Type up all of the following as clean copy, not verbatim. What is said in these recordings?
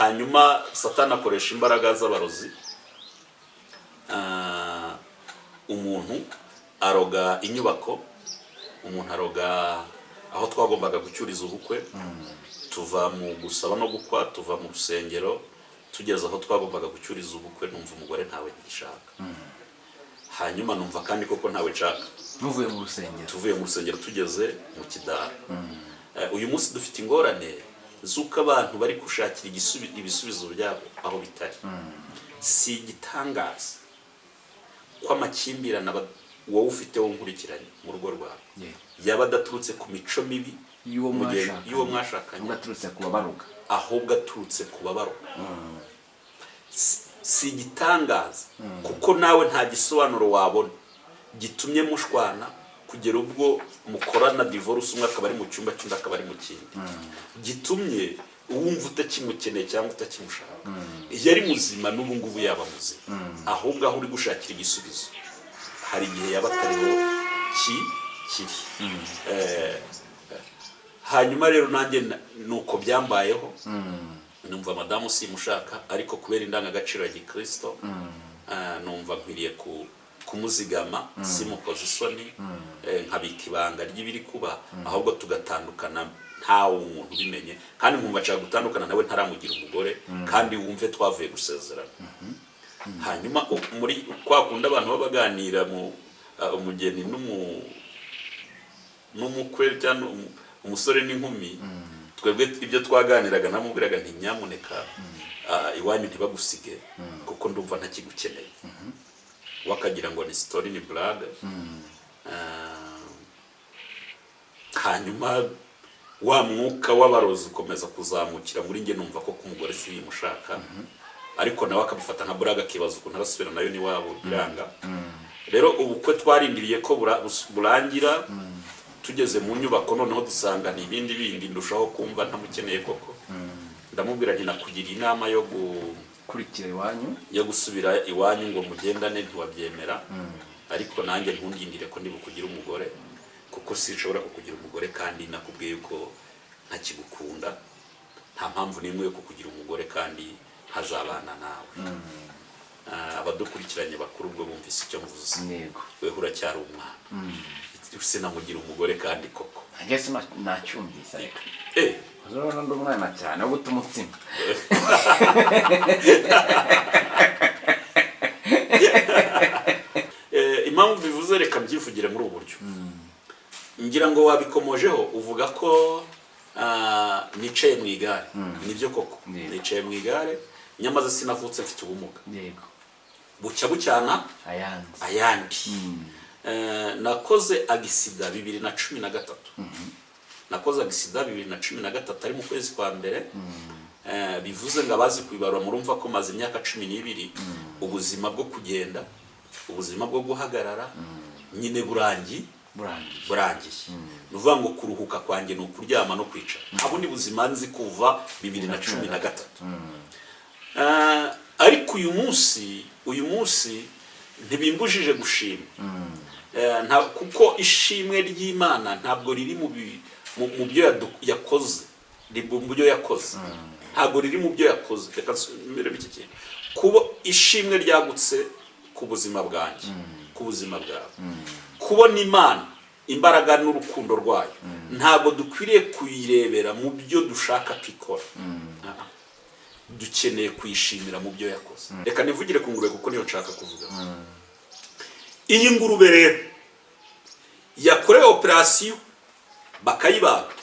hanyuma Satani akoresha imbaraga z'abarozi. Umuntu aroga inyubako, umuntu aroga aho twagombaga gucyuriza ubukwe. Tuva mu gusaba no gukwa, tuva mu rusengero, tugeze aho twagombaga gucyuriza ubukwe, numva umugore ntawe ngishaka. Hanyuma numva kandi koko ntawe nshaka. Tuvuye mu rusengero tugeze mu kidara. Uyu munsi dufite ingorane z'uko abantu bari gushakira ibisubizo byabo aho bitari. Si igitangaza ko amakimbirane wowe ufite wo nkurikiranye mu rugo rwawe yaba adaturutse ku mico mibi y'uwo mwashakanye, ahubwo aturutse ku babaruka. Si igitangaza kuko nawe nta gisobanuro wabona gitumye mushwana kugera ubwo mukorana divorce, umwe akaba ari mu cyumba cy'undi akaba ari mu kindi, gitumye wumva utakimukeneye cyangwa utakimushaka. Iyo ari muzima n'ubu ngubu yaba muzima, ahubwo aho uri gushakira igisubizo hari igihe yaba atariho kiri. Hanyuma rero nanjye nuko byambayeho, numva madamu simushaka, ariko kubera indangagaciro ya Gikristo numva nkwiriye kumuzigama, simukoze isoni, nkabika ibanga ry'ibiri kuba, ahubwo tugatandukana ntawe umuntu ubimenye, kandi nkumva nshaka gutandukana nawe ntaramugira umugore, kandi wumve twavuye gusezerana. Hanyuma muri kwa kundi abantu babaganira mu umugeni n'umukwe cyangwa umusore n'inkumi, twebwe ibyo twaganiraga namubwiraga nti nyamuneka iwanyu ntibagusige kuko ndumva ntakigukeneye. Wakagira ngo ni story ni blague. Hanyuma wa mwuka w'abarozi ukomeza kuzamukira muri nge, numva ko kumugore si bimushaka, ariko nawe akabifata nka blague, akibaza ukuntu arasubira nayo ni wabo biranga. Rero ubukwe twarindiriye ko burangira, tugeze mu nyubako noneho dusanga ni ibindi bindi, ndushaho kumva ntamukeneye koko. Ndamubwira nti nakugira inama yo kurikira iwanyu, yo gusubira iwanyu ngo mugendane, ntiwabyemera, ariko nanjye ntundindire ko ndibukugira umugore, kuko sinshobora kukugira umugore kandi nakubwiye ko ntakigukunda. Nta mpamvu n'imwe yo kukugira umugore kandi ntazabana nawe. Abadukurikiranye bakuru ubwo bumvise icyo mvuze. Wewe uracyari umwana, sinamugira umugore kandi koko ngese nacyumvise ariko uzabona ndo umwana cyane wo gutumutsima. Impamvu bivuze reka byivugire muri ubu buryo. Ngira ngo wabikomojeho uvuga ko nicaye mu igare. Nibyo koko nicaye mu igare, nyamaze sinavutse mfite ubumuga. Yego. Bucya bucyana ayandi. Nakoze agisida 2013. Nakoze agisida 2013 ari mu kwezi kwa mbere. Bivuze ngo abazi kwibarura murumva ko maze imyaka 12 ubuzima bwo kugenda, ubuzima bwo guhagarara nyine burangiye. Nuvuga ngo kuruhuka kwanjye no kuryama no kwicara. Abundi buzima nzi kuva 2013. Ariko uyu munsi ntibimbujije gushima. Kuko ishimwe ry'Imana ntabwo riri mu byo yakoze, mu byo yakoze. Ntabwo riri mu byo yakoze. Reka mbere biki kintu. Kuba ishimwe ryagutse ku buzima bwanjye, ku buzima bwawe. Kubona Imana imbaraga n'urukundo rwayo, ntabwo dukwiriye kuyirebera mu byo dushaka kwikora. Dukeneye kuyishimira mu byo yakoze. Reka nivugire ku ngurube kuko niyo nshaka kuvuga. Iyi ngurube rero yakorewe operation, bakayibaga,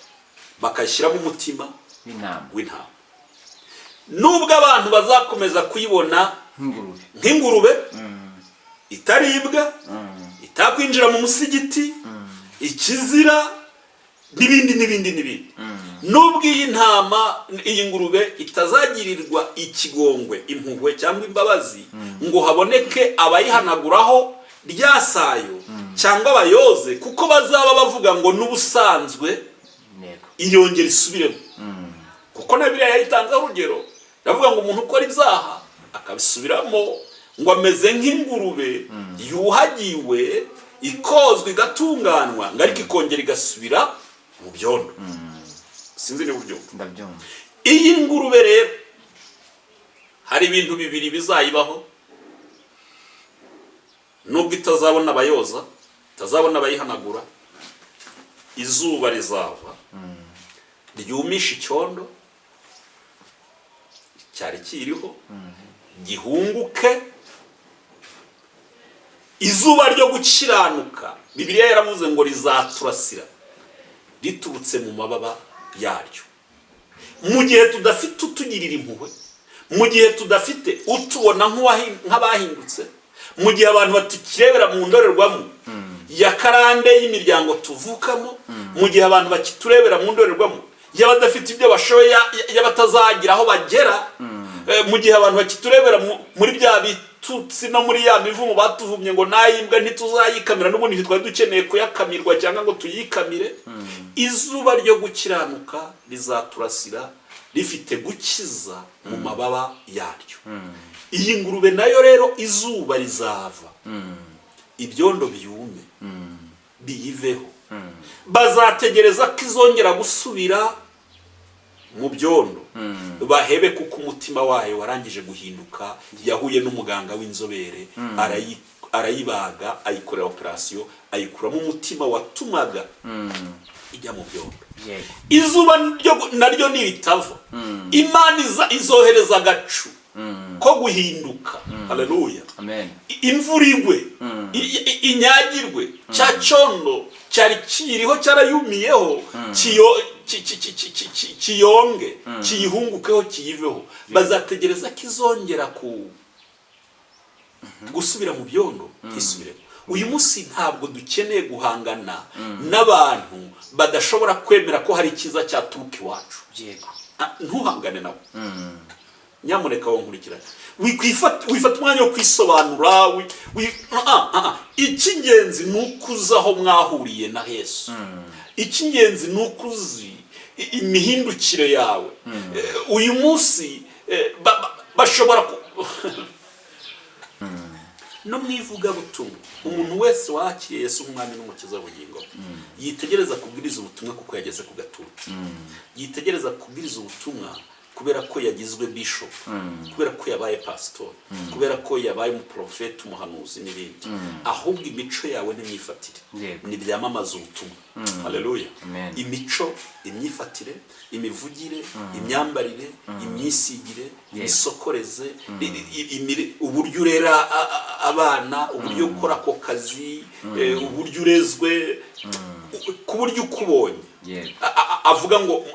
bakayishyiramo umutima w'intama. Nubwo abantu bazakomeza kuyibona nk'ingurube itaribwa, itakwinjira mu musigiti, ikizira n'ibindi. Nubwo iyi ntama, iyi ngurube itazagirirwa ikigongwe, impuhwe cyangwa imbabazi ngo haboneke abayihanaguraho ryasayo cyangwa abayoze, kuko bazaba bavuga ngo n'ubusanzwe iyongera isubiremo. Kuko na Bibiliya yayitanzeho urugero, ndavuga ngo umuntu ukora ibyaha akabisubiramo ngo ameze nk'ingurube yuhagiwe, ikozwe igatunganwa, ngo ariko ikongera igasubira mu byondo. Sinzi ni buryo. Ndabyumva. Iyi ngurube rero hari ibintu bibiri bizayibaho, nubwo itazabona abayoza, itazabona abayihanagura, izuba rizava ryumisha icyondo cyari kiriho, gihunguke. Izuba ryo gukiranuka Bibiliya yaravuze ngo rizaturasira riturutse mu mababa yaryo. Mu gihe tudafite utugirira impuhwe, mu gihe tudafite utubona nk'abahindutse, mu gihe abantu batukirebera mu ndorerwamo ya karande y'imiryango tuvukamo, mu gihe abantu bakiturebera mu ndorerwamo y'abadafite ibyo bashoboye, y'abatazagira aho bagera, mu gihe abantu bakiturebera muri bya bitutsi no muri ya mivumo batuvumye ngo nayimbwa ntituzayikamira, n'ubundi ntitwari dukeneye kuyakamirwa cyangwa ngo tuyikamire. Izuba ryo gukiranuka rizaturasira rifite gukiza mu mababa yaryo. Iyi ngurube nayo rero izuba rizava, ibyondo byume biyiveho, bazategereza ko izongera gusubira mu byondo, bahebe kuko umutima wayo warangije guhinduka. Yahuye n'umuganga w'inzobere, arayibaga, ayikorera operasiyo, ayikuramo umutima watumaga ijya mu byondo. Izuba naryo niritava, Imana izohereza agacu ko guhinduka. Haleluya, amen. Imvura igwe, inyagirwe, cya cyondo cyari kiriho cyarayumiyeho, kiyonge, kiyihungukeho, kiyiveho. Bazategereza ko izongera gusubira mu byondo, isubiremo. Uyu munsi ntabwo dukeneye guhangana n'abantu badashobora kwemera ko hari icyiza cyaturuka iwacu. Ntuhangane nabo, nyamuneka wonkurikirane. Wifata umwanya wo kwisobanura. Icy'ingenzi ni uko uzi aho mwahuriye na Yesu. Icy'ingenzi ni uko uzi imihindukire yawe. Uyu munsi bashobora no mwivugabutumwa, umuntu wese wakiriye Yesu nk'umwami n'umukiza w'ubugingo yitegereza kubwiriza ubutumwa kuko yageze ku gatutu. Yitegereza kubwiriza ubutumwa kubera ko yagizwe bishop, kubera ko yabaye pastor, kubera ko yabaye umuprofeti, umuhanuzi n'ibindi. Ahubwo imico yawe n'imyifatire ni byamamaza ubutumwa. Haleluya. Imico, imyifatire, imivugire, imyambarire, imyisigire, imisokoreze, uburyo urera abana, uburyo ukora ako kazi, uburyo urezwe, ku buryo ukubonye avuga ngo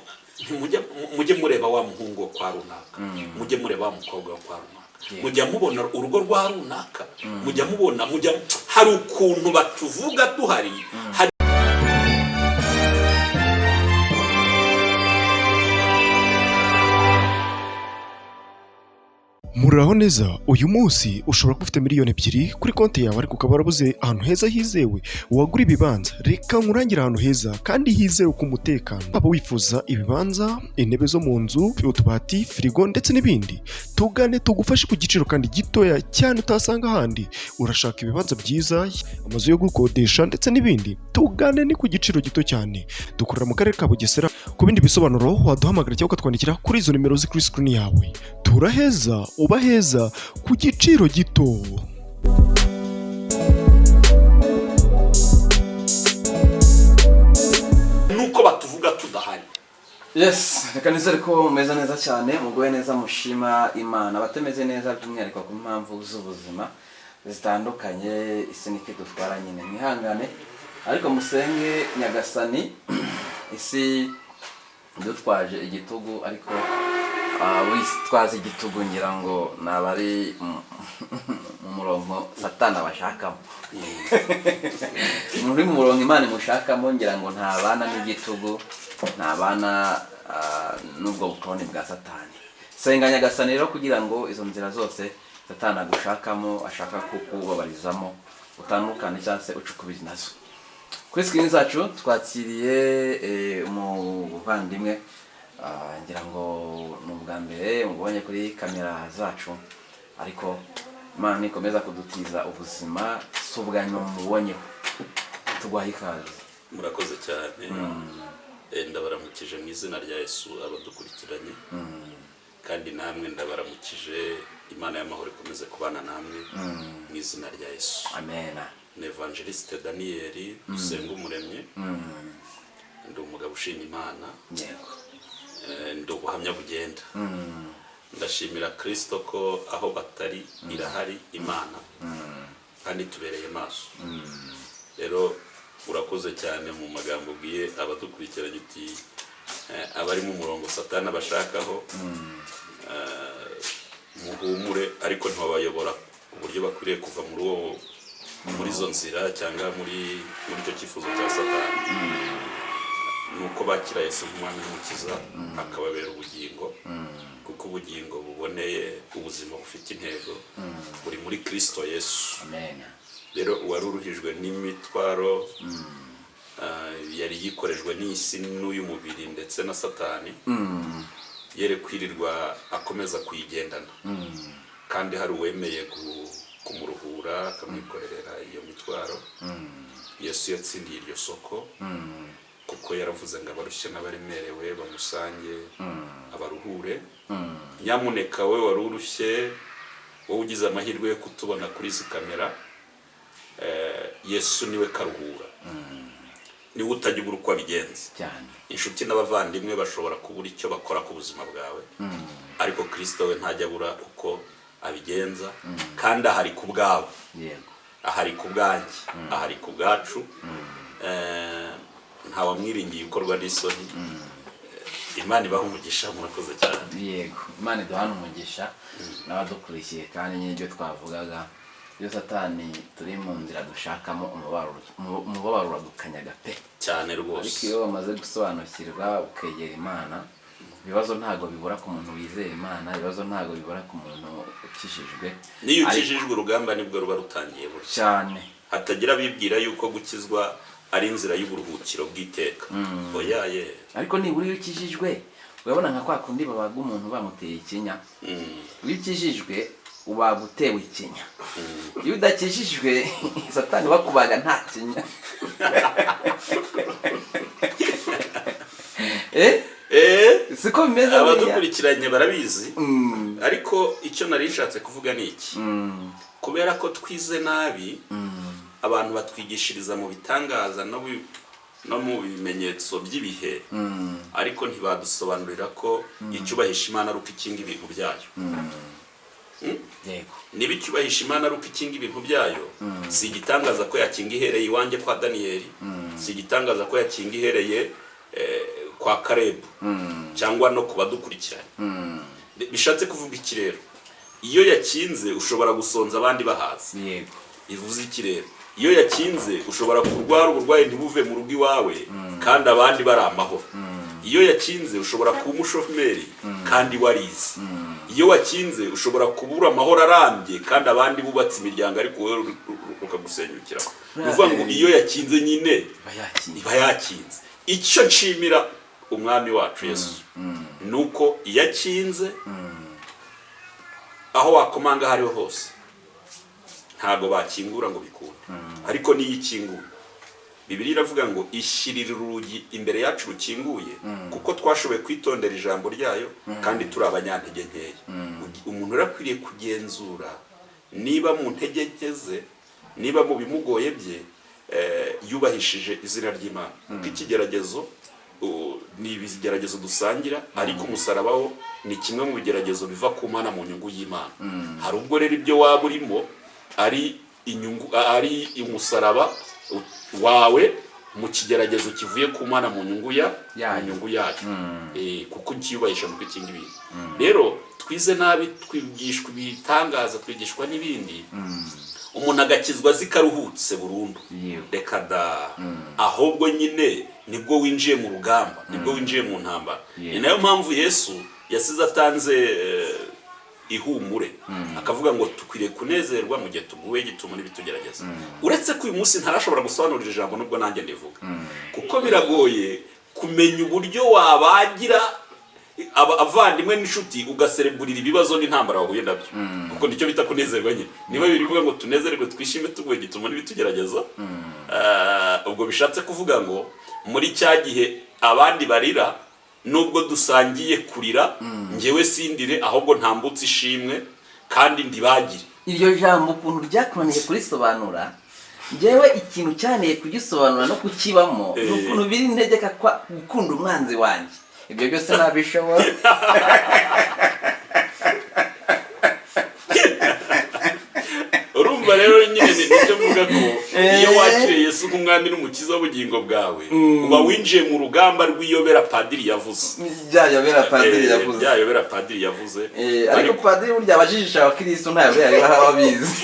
mujye mureba wa muhungu wo kwa runaka, mujye mureba wa mukobwa wo kwa runaka, mujya mubona urugo rwa runaka, mujya mubona, hari ukuntu batuvuga duhari. Muraho neza, uyu munsi ushobora kuba ufite miliyoni 2 kuri konti yawe ariko ukaba warabuze ahantu heza hizewe wagura ibibanza. Reka nkurangira ahantu heza kandi hizewe ku mutekano. Waba wifuza ibibanza, intebe zo mu nzu, utubati, firigo ndetse n'ibindi, tugane tugufashe ku giciro kandi gitoya cyane utasanga ahandi. Urashaka ibibanza byiza, amazu yo gukodesha ndetse n'ibindi, tugane ni ku giciro gito cyane. Dukorera mu karere ka Bugesera. Ku bindi bisobanuro waduhamagara cyangwa ukatwandikira kuri izo nimero ziri kuri screen yawe. Turaheza uba heza ku giciro gito. Nuko batuvuga tudahari. Yes, reka nizere ko mumeze neza cyane, mugoye neza, mushima Imana. Batemeze neza by'umwihariko ku mpamvu z'ubuzima zitandukanye, isi niki dutwara nyine, mwihangane ariko musenge Nyagasani. Isi dutwaje igitugu, ariko witwaza igitugu ngira ngo nabari mu murongo Satani abashakamo. Muri mu murongo Imana imushakamo, ngira ngo nta bana n'igitugu, nta bana n'ubwo bukoroni bwa Satani. Senga Nyagasani rero kugira ngo izo nzira zose Satani agushakamo, ashaka kukubabarizamo, utandukane cyangwa se ucukubiri nazo. Kuri screen zacu twakiriye umuvandimwe, ngira ngo n'ubwa mbere mubonye kuri kamera zacu, ariko Imana nikomeza kudutiza ubuzima subwanyu mubonyeho. Tugwaye ikaze. Murakoze cyane. Ndabaramukije mu izina rya Yesu abadukurikiranye. kandi namwe ndabaramukije. Imana y'amahoro ikomeze kubana namwe mu izina rya Yesu. Amen. Ni Evangeliste Daniel Dusengumuremyi. Ndi umugabo ushima Imana. Yego. Ndi ubuhamya bugenda. Ndashimira Kristo ko aho batari irahari Imana kandi tubereye maso. Rero urakoze cyane mu magambo ugiye abadukurikiranye uti abari mu murongo Satani abashakaho muhumure, ariko ntibabayobora uburyo bakwiriye kuva muri izo nzira cyangwa muri icyo cyifuzo cya Satani. Nuko bakira Yesu nk'umwami n'umukiza akababera ubugingo, kuko ubugingo buboneye, ubuzima bufite intego buri muri Kristo Yesu. Amen. Rero uwari uruhijwe n'imitwaro yari yikorejwe n'isi n'uyu mubiri ndetse na Satani yere kwirirwa akomeza kuyigendana, kandi hari uwemeye kumuruhura akamwikorera iyo mitwaro. Yesu yatsindiye iryo soko, kuko yaravuze ngo abarushye n'abaremerewe bamusange abaruhure. Nyamuneka we wari urushye, wowe ugize amahirwe yo kutubona kuri izi kamera, Yesu niwe karuhura, niwe utajya ubura uko abigenza. Inshuti n'abavandimwe bashobora kubura icyo bakora ku buzima bwawe, ariko Kristo we ntajya abura uko abigenza, kandi ahari ku bwawe, ahari ku bwanjye, ahari ku bwacu. Ntawamwiringiye ukorwa n'isoni. Imana ibaha umugisha. Murakoze cyane. Yego, Imana iduhana umugisha n'abadukurikiye, kandi n'ibyo twavugaga iyo Satani turi mu nzira dushakamo umubabaro uradukanyaga pe cyane rwose. Ariko iyo wamaze gusobanukirwa ukegera Imana, ibibazo ntago bibura ku muntu wizera Imana, ibibazo ntago bibura ku muntu ukijijwe. Niyo ukijijwe urugamba nibwo ruba rutangiye burya cyane. Hatagira bibwira yuko gukizwa ari inzira y'uburuhukiro bw'iteka. Oyaye. Ariko nibura iyo ukijijwe urabona nka kwa kundi babaga umuntu bamuteye ikinya. Iyo ukijijwe uba gutewe ikinya. Iyo udakijijwe Satani bakubaga nta kinya. Siko bimeze. Abadukurikiranye barabizi. Ariko icyo nari nshatse kuvuga ni iki. Kubera ko twize nabi, abantu batwigishiriza mu bitangaza no mu bimenyetso by'ibihe, ariko ntibadusobanurira ko icyubahisha Imana ari uko ikinga ibintu byayo. Niba icyubahisha Imana ari uko ikinga ibintu byayo, si igitangaza ko yakinga ihereye iwanjye kwa Daniyeli, si igitangaza ko yakinga ihereye kwa Karebu, cyangwa no ku badukurikiranye. Bishatse kuvuga iki rero? Iyo yakinze ushobora gusonza abandi bahaza. Ivuze iki rero? Iyo yakinze ushobora kurwara uburwayi ntibuve mu rugo iwawe kandi abandi bari amahoro. Iyo yakinze ushobora kuba umushoferi kandi warize. Iyo wakinze ushobora kubura amahoro arambye kandi abandi bubatse imiryango ariko wowe ukagusenyukiraho. Uvuga ngo iyo yakinze nyine iba yakinze. Icyo nshimira umwami wacu Yesu nuko iyo yakinze aho wakomanga hariho hose ntago bakingura ngo bikunde, ariko niyo ikingura Bibiliya iravuga ngo ishyirira urugi imbere yacu rukinguye, kuko twashoboye kwitondera ijambo ryayo kandi turi abanyantege nkeya. Umuntu urakwiriye kugenzura niba mu ntege nke ze, niba mu bimugoye bye yubahishije izina ry'Imana. Kuko ikigeragezo ni ibigeragezo dusangira, ariko umusaraba wo ni kimwe mu bigeragezo biva ku Mana mu nyungu y'Imana. Hari ubwo rero ibyo waba urimo ari inyungu, ari umusaraba wawe mu kigeragezo kivuye ku Mana mu nyungu yayo. Kuko ukiyubahisha mu kwikinga ibintu. Rero twize nabi, twigishwa ibitangaza, twigishwa n'ibindi, umuntu agakizwa zikaruhutse burundu. Reka da, ahubwo nyine nibwo winjiye mu rugamba, nibwo winjiye mu ntambara. Ni nayo mpamvu Yesu yasize atanze ihumure, akavuga ngo tukwiriye kunezerwa mu gihe tuguwe gituma n'ibitugerageza. Uretse ko uyu munsi ntarashobora gusobanurira ijambo nubwo nanjye ndivuga, kuko biragoye kumenya uburyo wabagira abavandimwe n'inshuti ugasereburira ibibazo n'intambara wahuye nabyo. Kuko nicyo bita kunezerwa nyine. Niba birivuga ngo tunezerwe twishime tuguwe gituma n'ibitugerageza, ubwo bishatse kuvuga ngo muri cya gihe abandi barira nubwo dusangiye kurira njyewe sindire ahubwo ntambutse ishimwe kandi ndibagire. Iryo jambo ukuntu ryakunaniye kurisobanura, njyewe ikintu cyaneye kugisobanura no kukibamo ni ukuntu biri integeka gukunda umwanzi wanjye. Ibyo byose nabishobora. Urumva rero nyine nicyo mvuga ko iyo wakiriye Yesu nk'umwami n'umukiza w'ubugingo bwawe uba winjiye mu rugamba rw'iyobera padiri yavuze. Byayobera padiri yavuze. Byayobera padiri yavuze. Ariko padiri burya abajijisha abakristo ntayo yari ababizi.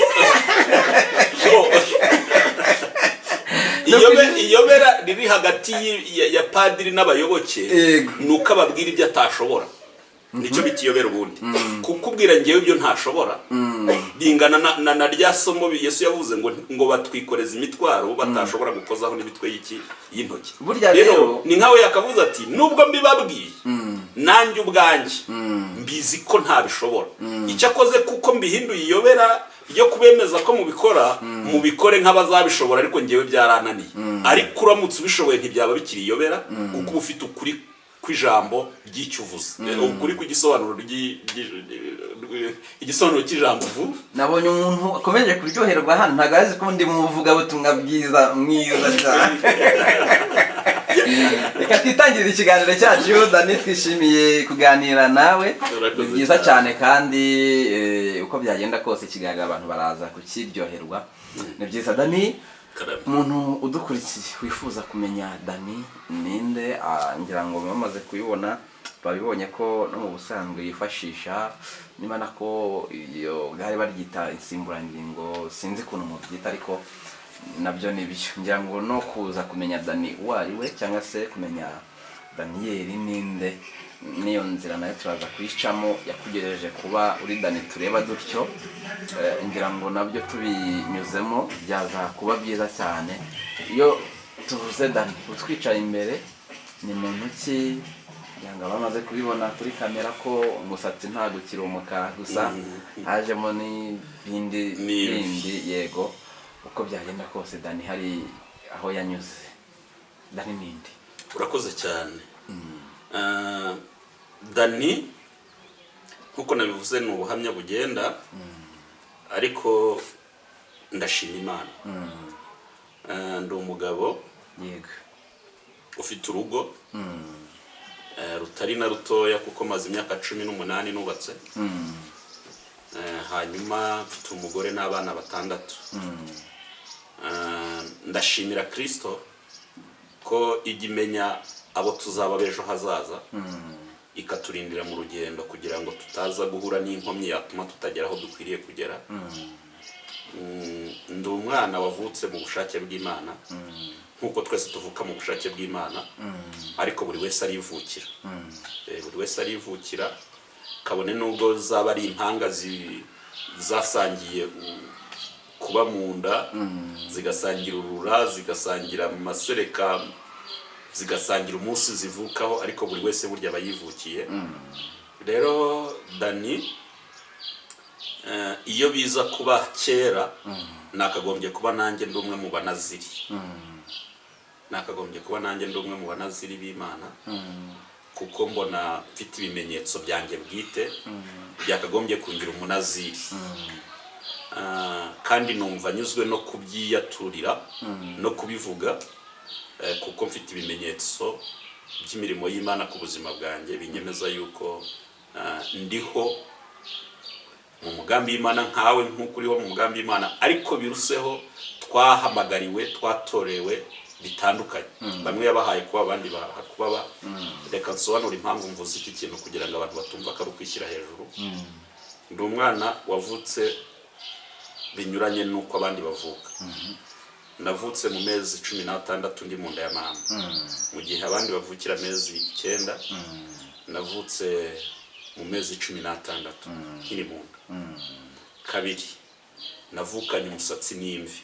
Iyobera riri hagati ya padiri n'abayoboke nuko ababwira ibyo atashobora. Nicyo bitiyobera ubundi. Kukubwira ngewe ibyo ntashobora bingana na rya somo Yesu yavuze ngo batwikoreza imitwaro batashobora gukozaho n'imitwe y'intoki. Rero ni nkawe yakavuze ati nubwo mbibabwiye nanjye ubwanjye mbizi ko ntabishobora. Icyakoze kuko mbihinduye iyobera iyo kubemeza ko mubikore nk'abazabishobora, ariko ngewe byarananiye. Ariko uramutse ubishoboye ntibyaba bikiri iyobera kuko uba ufite ukuri kw'ijambo ry'icyo uvuze. Ukuri kw'igisobanuro igisobanuro cy'ijambo uvuga. Nabonye umuntu akomeje kuryoherwa hano, ntabwo azi ko ndi mu buvugabutumwa mwiza cyane. Reka twitangire ikiganiro cyacu. Dani, twishimiye kuganira nawe, ni byiza cyane kandi uko byagenda kose ikiganiro abantu baraza kukiryoherwa. Ni byiza. Dani, umuntu udukurikiye wifuza kumenya Dani ninde, ngira ngo bamaze kubibona, babibonye ko no mu busanzwe yifashisha niba nako iyo gare baryita insimburangingo, sinzi ukuntu mubyita ariko nabyo nibyo. Ngira ngo no kuza kumenya Dani uwo ari we cyangwa se kumenya Daniyeli ninde, niyo nzira nayo turaza kuyicamo yakugejeje kuba uri Dani tureba dutyo. Ngira ngo nabyo tubinyuzemo byaza kuba byiza cyane. Iyo tuvuze Dani utwicaye imbere ni muntu ki? Yanga bamaze kubibona kuri kamera ko umusatsi ntabwo ukiri umukara gusa, hajemo n'ibindi. Yego, uko byagenda kose Dani hari aho yanyuze. Dani ninde? Urakoze cyane. Dani nkuko nabivuze ni ubuhamya bugenda, ariko ndashima Imana. Ndi umugabo ufite urugo rutari na rutoya kuko maze imyaka 18 nubatse. Hanyuma mfite umugore n'abana 6. Ndashimira Kristo ko igimenya abo tuzaba bejo hazaza, ikaturindira mu rugendo kugira ngo tutaza guhura n'inkomyi yatuma tutagera aho dukwiriye kugera. Ndi umwana wavutse mu bushake bw'Imana, nkuko twese tuvuka mu bushake bw'Imana, ariko buri wese arivukira. Buri wese arivukira, kabone nubwo zaba ari impanga zasangiye kuba mu nda, zigasangira urura, zigasangira mu masereka, zigasangira umunsi zivukaho, ariko buri wese burya aba yivukiye. Rero Dani iyo biza kuba kera nakagombye kuba nanjye ndi umwe mu banaziri. Nakagombye kuba nanjye ndi umwe mu banaziri b'Imana, kuko mbona mfite ibimenyetso byanjye bwite byakagombye kungira umunaziri. Kandi numva nyuzwe no kubyiyaturira no kubivuga, kuko mfite ibimenyetso by'imirimo y'Imana ku buzima bwanjye binyemeza yuko ndiho mu mugambi w'Imana nkawe nk'uko uriho mu mugambi w'Imana, ariko biruseho twahamagariwe, twatorewe bitandukanye. Bamwe yabahaye kuba, abandi baha kuba. Reka nsobanure impamvu mvuze iki kintu kugira ngo abantu batumva ko ari ukwishyira hejuru. Ndi umwana wavutse binyuranye n'uko abandi bavuka. Navutse mu mezi 16 ndi mu nda ya mama, mu gihe abandi bavukira amezi 9. Navutse mu mezi 16 nkiri mu nda. Kabiri, navukanye umusatsi n'imvi.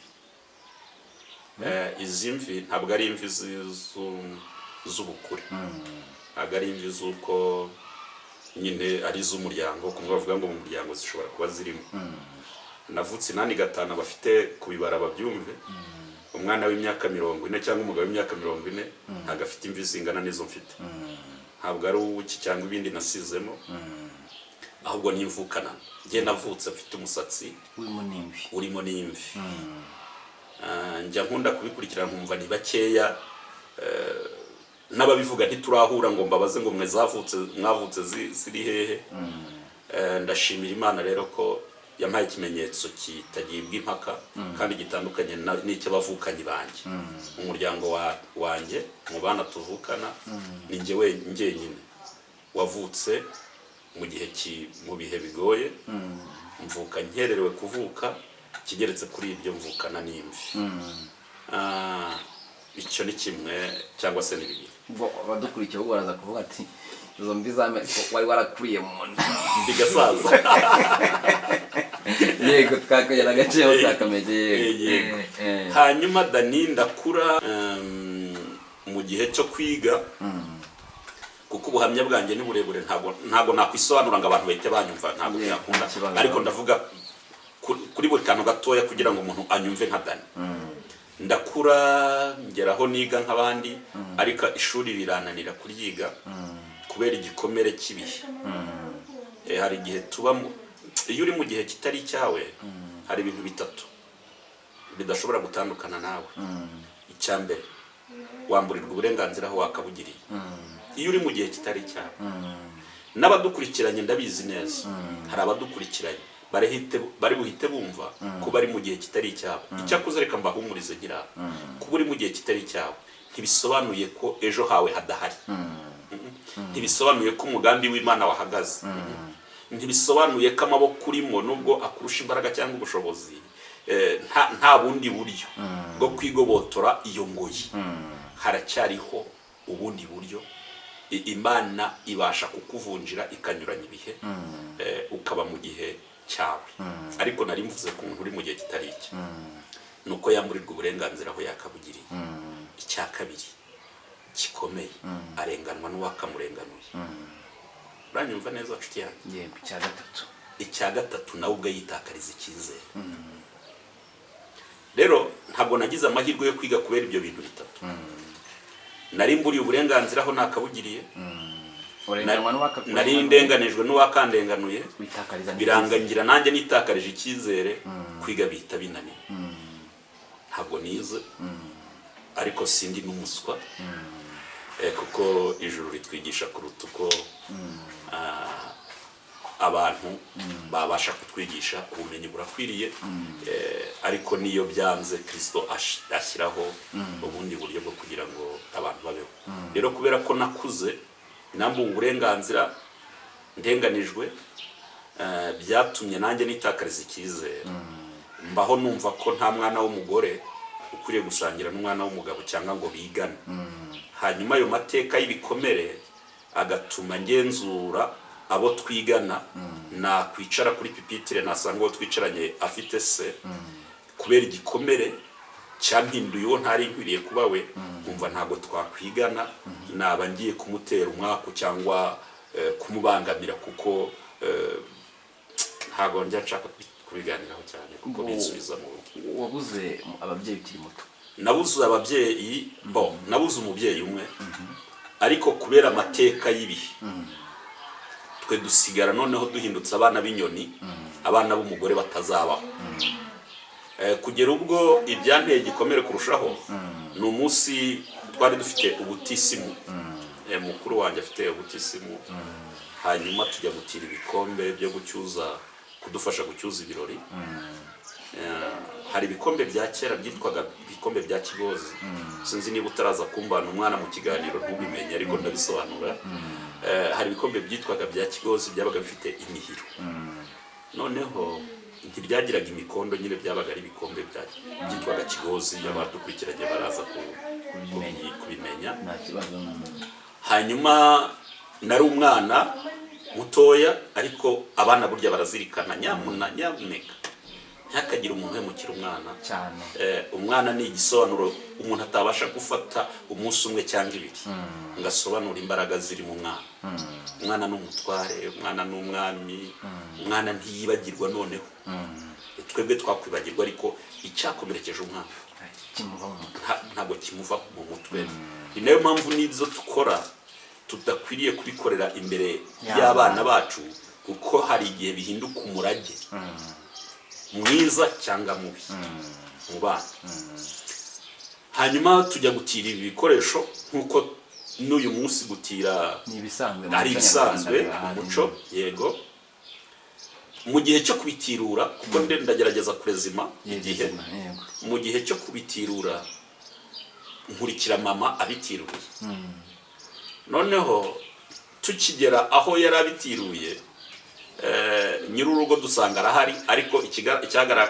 Izi mvi ntabwo ari imvi z'ubukure, ntabwo ari imvi z'uko nyine ari iz'umuryango, kumwe bavuga ngo mu muryango zishobora kuba zirimo. Navutse 8 bafite kubibara babyumve. Umwana w'imyaka 40 cyangwa umugabo w'imyaka 40 ntabwo afite imvi zingana n'izo mfite. ntabwo ari uw'iki cyangwa ibindi nasizemo, ahubwo nimvukana. Njye navutse mfite umusatsi urimo n'imvi. Njya nkunda kubikurikirana nkumva ni bakeya, n'ababivuga ntiturahura ngo mbabaze ngo mwavutse ziri hehe. Ndashimira Imana rero ko yampaye ikimenyetso kitagibwa impaka kandi gitandukanye n'icy'abavukanyi banjye. Mu muryango wanjye mu bana tuvukana ni njye nyine wavutse mu bihe bigoye, mvuka nkererewe kuvuka, kigeretse kuri ibyo mvukana n'imvi. Icyo ni kimwe cyangwa se ni bibiri. Abadukurikiye ubwo baraza kuvuga ati izo mbi zame wari warakuriye mu nda bigasaza. Yego twakagera agaceho twakamege. Yego. Hanyuma Dani ndakura mu gihe cyo kwiga, kuko ubuhamya bwanjye ni burebure, ntabwo nakwisobanura ngo abantu bahite banyumva, ntabwo byakunda, ariko ndavuga kuri buri kantu gatoya kugira ngo umuntu anyumve nka Dani. Ndakura ngeraho niga nk'abandi, ariko ishuri rirananira kuryiga kubera igikomere cy'ibihe. Hari igihe tubamo, iyo uri mu gihe kitari cyawe, hari ibintu bitatu bidashobora gutandukana nawe. Icya mbere, wamburirwa uburenganzira aho wakabugiriye iyo uri mu gihe kitari cyawe. N'abadukurikiranye ndabizi neza, hari abadukurikiranye bari buhite bumva ko bari mu gihe kitari cyabo. Icyakoze reka mbahumurize ngira, kuba uri mu gihe kitari cyawe ntibisobanuye ko ejo hawe hadahari. Ntibisobanuye ko umugambi w'Imana wahagaze. Ntibisobanuye ko amaboko urimo nubwo akurusha imbaraga cyangwa ubushobozi, nta bundi buryo bwo kwigobotora iyo ngoyi. Haracyariho ubundi buryo. Imana ibasha kukuvunjira ikanyuranya ibihe, ukaba mu gihe cyawe. Ariko nari mvuze ku muntu uri mu gihe kitari iki, nuko yamburirwa uburenganzira aho yakabugiriye. Icya kabiri gikomeye, arenganwa n'uwakamurenganuye. Uranyumva neza nshuti yanjye? Yego. Icya gatatu nawe ubwo yitakariza icyizere. Rero ntabwo nagize amahirwe yo kwiga kubera ibyo bintu bitatu. Nari mburiye uburenganzira aho nakabugiriye, nari ndenganijwe n'uwakandenganuye, birangangira nanjye nitakarije icyizere, kwiga bihita binaniye. Ntabwo nize, ariko sindi n'umuswa, kuko ijuru ritwigisha kuruta uko abantu babasha kutwigisha. Ubumenyi burakwiriye, ariko niyo byanze Kristo ashyiraho ubundi buryo bwo kugira ngo abantu babeho. Rero kubera ko nakuze nambuwe uburenganzira, ndenganijwe, byatumye nanjye nitakariza icyizere. Mbaho numva ko nta mwana w'umugore ukwiriye gusangira n'umwana w'umugabo cyangwa ngo bigane. Hanyuma ayo mateka y'ibikomere agatuma ngenzura abo twigana. Nakwicara kuri pipitire nasanga uwo twicaranye afite se, kubera igikomere cyampinduye uwo ntari nkwiriye kuba we, nkumva ntabwo twakwigana, naba ngiye kumutera umwaku cyangwa kumubangamira, kuko ntabwo njya nshaka kubiganiraho cyane kuko bisubiza mu buryo. Wabuze ababyeyi ukiri muto? Nabuze ababyeyi, nabuze umubyeyi umwe, ariko kubera amateka y'ibihe twe dusigara noneho duhindutse abana b'inyoni, abana b'umugore batazabaho. Kugera ubwo ibyanteye igikomere kurushaho, ni umunsi twari dufite ubutisimu. Mukuru wanjye afite ubutisimu, hanyuma tujya gutira ibikombe byo kudufasha gucyuza ibirori. Hari ibikombe bya kera byitwaga ibikombe bya Kigozi. Sinzi niba utaraza kumbana umwana mu kiganiro ntubimenye, ariko ndabisobanura. Hari ibikombe byitwaga bya Kigozi, byabaga bifite imihiro. Noneho ntibyagiraga imikondo, nyine byabaga ari ibikombe byitwaga Kigozi. Abadukurikiranye baraza kubimenya. Hanyuma nari umwana mutoya, ariko abana burya barazirikana, nyamuneka ntihakagire umuntu uhemukira umwana cyane. Umwana ni igisobanuro umuntu atabasha gufata umunsi umwe cyangwa ibiri ngo asobanure imbaraga ziri mu mwana. Umwana ni umutware, umwana ni umwami, umwana ntiyibagirwa. Noneho twebwe twakwibagirwa, ariko icyakomerekeje umwana ntabwo kimuva mu mutwe. Ni nayo mpamvu n'izo dukora tudakwiriye kubikorera imbere y'abana bacu, kuko hari igihe bihinduka umurage mwiza cyangwa mubi mu bana. Hanyuma tujya gutira ibi bikoresho nk'uko n'uyu munsi gutira ari ibisanzwe umuco, yego. Mu gihe cyo kubitirura, kuko ndagerageza kurezima igihe, mu gihe cyo kubitirura nkurikira mama abitiruye. Noneho tukigera aho yari abitiruye, nyir'urugo dusanga arahari, ariko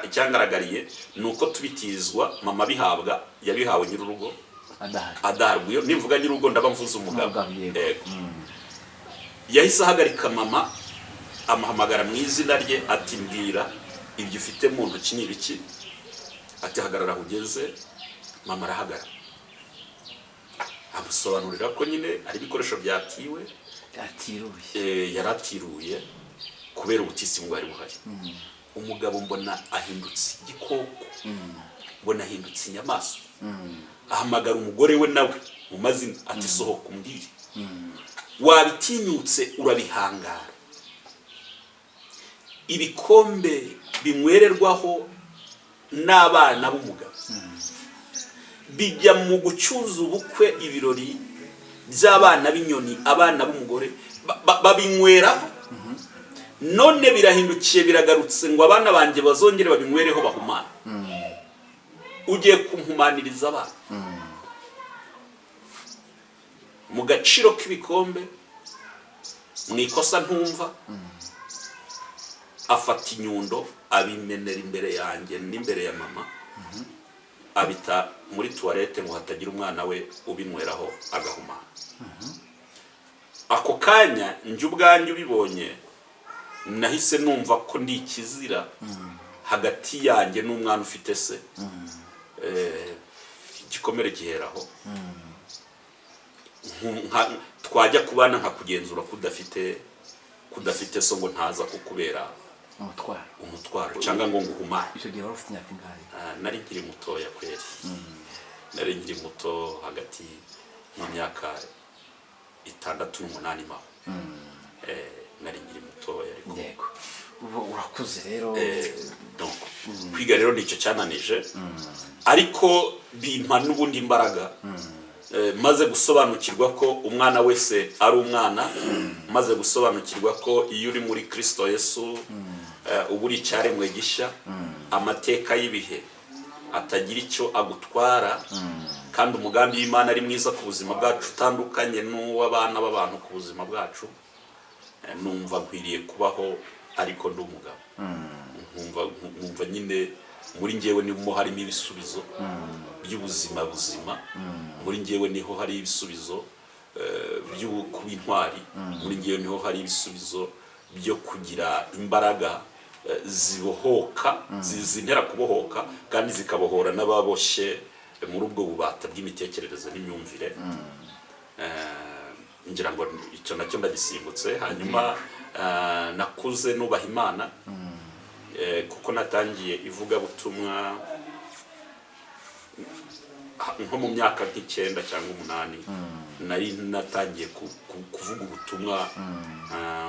icyangaragariye ni uko tubitizwa mama yabihawe nyir'urugo adahari. Nivuga nyir'urugo ndaba mvuze umugabo. Yahise ahagarika mama, amuhamagara mu izina rye ati mbwira ibyo ufite mu ntoki ni ibiki? Ati hagarara aho ugeze. Mama arahagarara, amusobanurira ko nyine ari ibikoresho byatiwe, yaratiruye kubera ubutisimu bwari buhari. Umugabo mbona ahindutse igikoko, mbona ahindutse inyamaswa. Ahamagara umugore we nawe mu mazina ati sohoka umbwire, wabitinyutse urabihangara, ibikombe binywererwaho n'abana b'umugabo bijya mu gucyuza ubukwe, ibirori by'abana b'inyoni, abana b'umugore babinyweraho. None birahindukiye biragarutse ngo abana banjye bazongere babinywereho bahumana. Ugiye kumpumaniriza abana mu gaciro k'ibikombe, mu ikosa ntumva. Afata inyundo abimenera imbere yanjye n'imbere ya mama, abita muri toilette ngo hatagira umwana we ubinyweraho agahumana. Ako kanya njye ubwanjye ubibonye nahise numva ko ndi ikizira hagati yanjye n'umwana ufite se. Igikomere giheraho. Twajya kubana nkakugenzura kudafite so ngo ntaza kukubera umutwaro cyangwa ngo nguhumane. Icyo gihe wari ufite imyaka ingahe? Nari nkiri mutoya kweri. Nari nkiri muto hagati y'imyaka 6 n'8 maho. Nari nkiri mutoya ariko. Yego. Urakuze rero. Donc kwiga rero nicyo cyananije, ariko bimpa n'ubundi imbaraga. Maze gusobanukirwa ko umwana wese ari umwana, maze gusobanukirwa ko iyo uri muri Kristo Yesu uburi icyaremwe gishya, amateka y'ibihe atagira icyo agutwara, kandi umugambi w'Imana ari mwiza ku buzima bwacu utandukanye n'uw'abana b'abantu ku buzima bwacu. Numva nkwiriye kubaho ariko ndi umugabo. Numva nyine muri njyewe niho harimo ibisubizo by'ubuzima buzima. Muri njyewe niho hari ibisubizo byo kuba intwari. Muri njyewe niho hari ibisubizo byo kugira imbaraga zibohoka, zintera kubohoka kandi zikabohora n'ababoshye muri ubwo bubata bw'imitekerereze n'imyumvire. Ngira ngo icyo nacyo ndagisimbutse. Hanyuma nakuze nubaha Imana, kuko natangiye ivuga butumwa nko mu myaka 9 cyangwa 8. Nari natangiye kuvuga ubutumwa,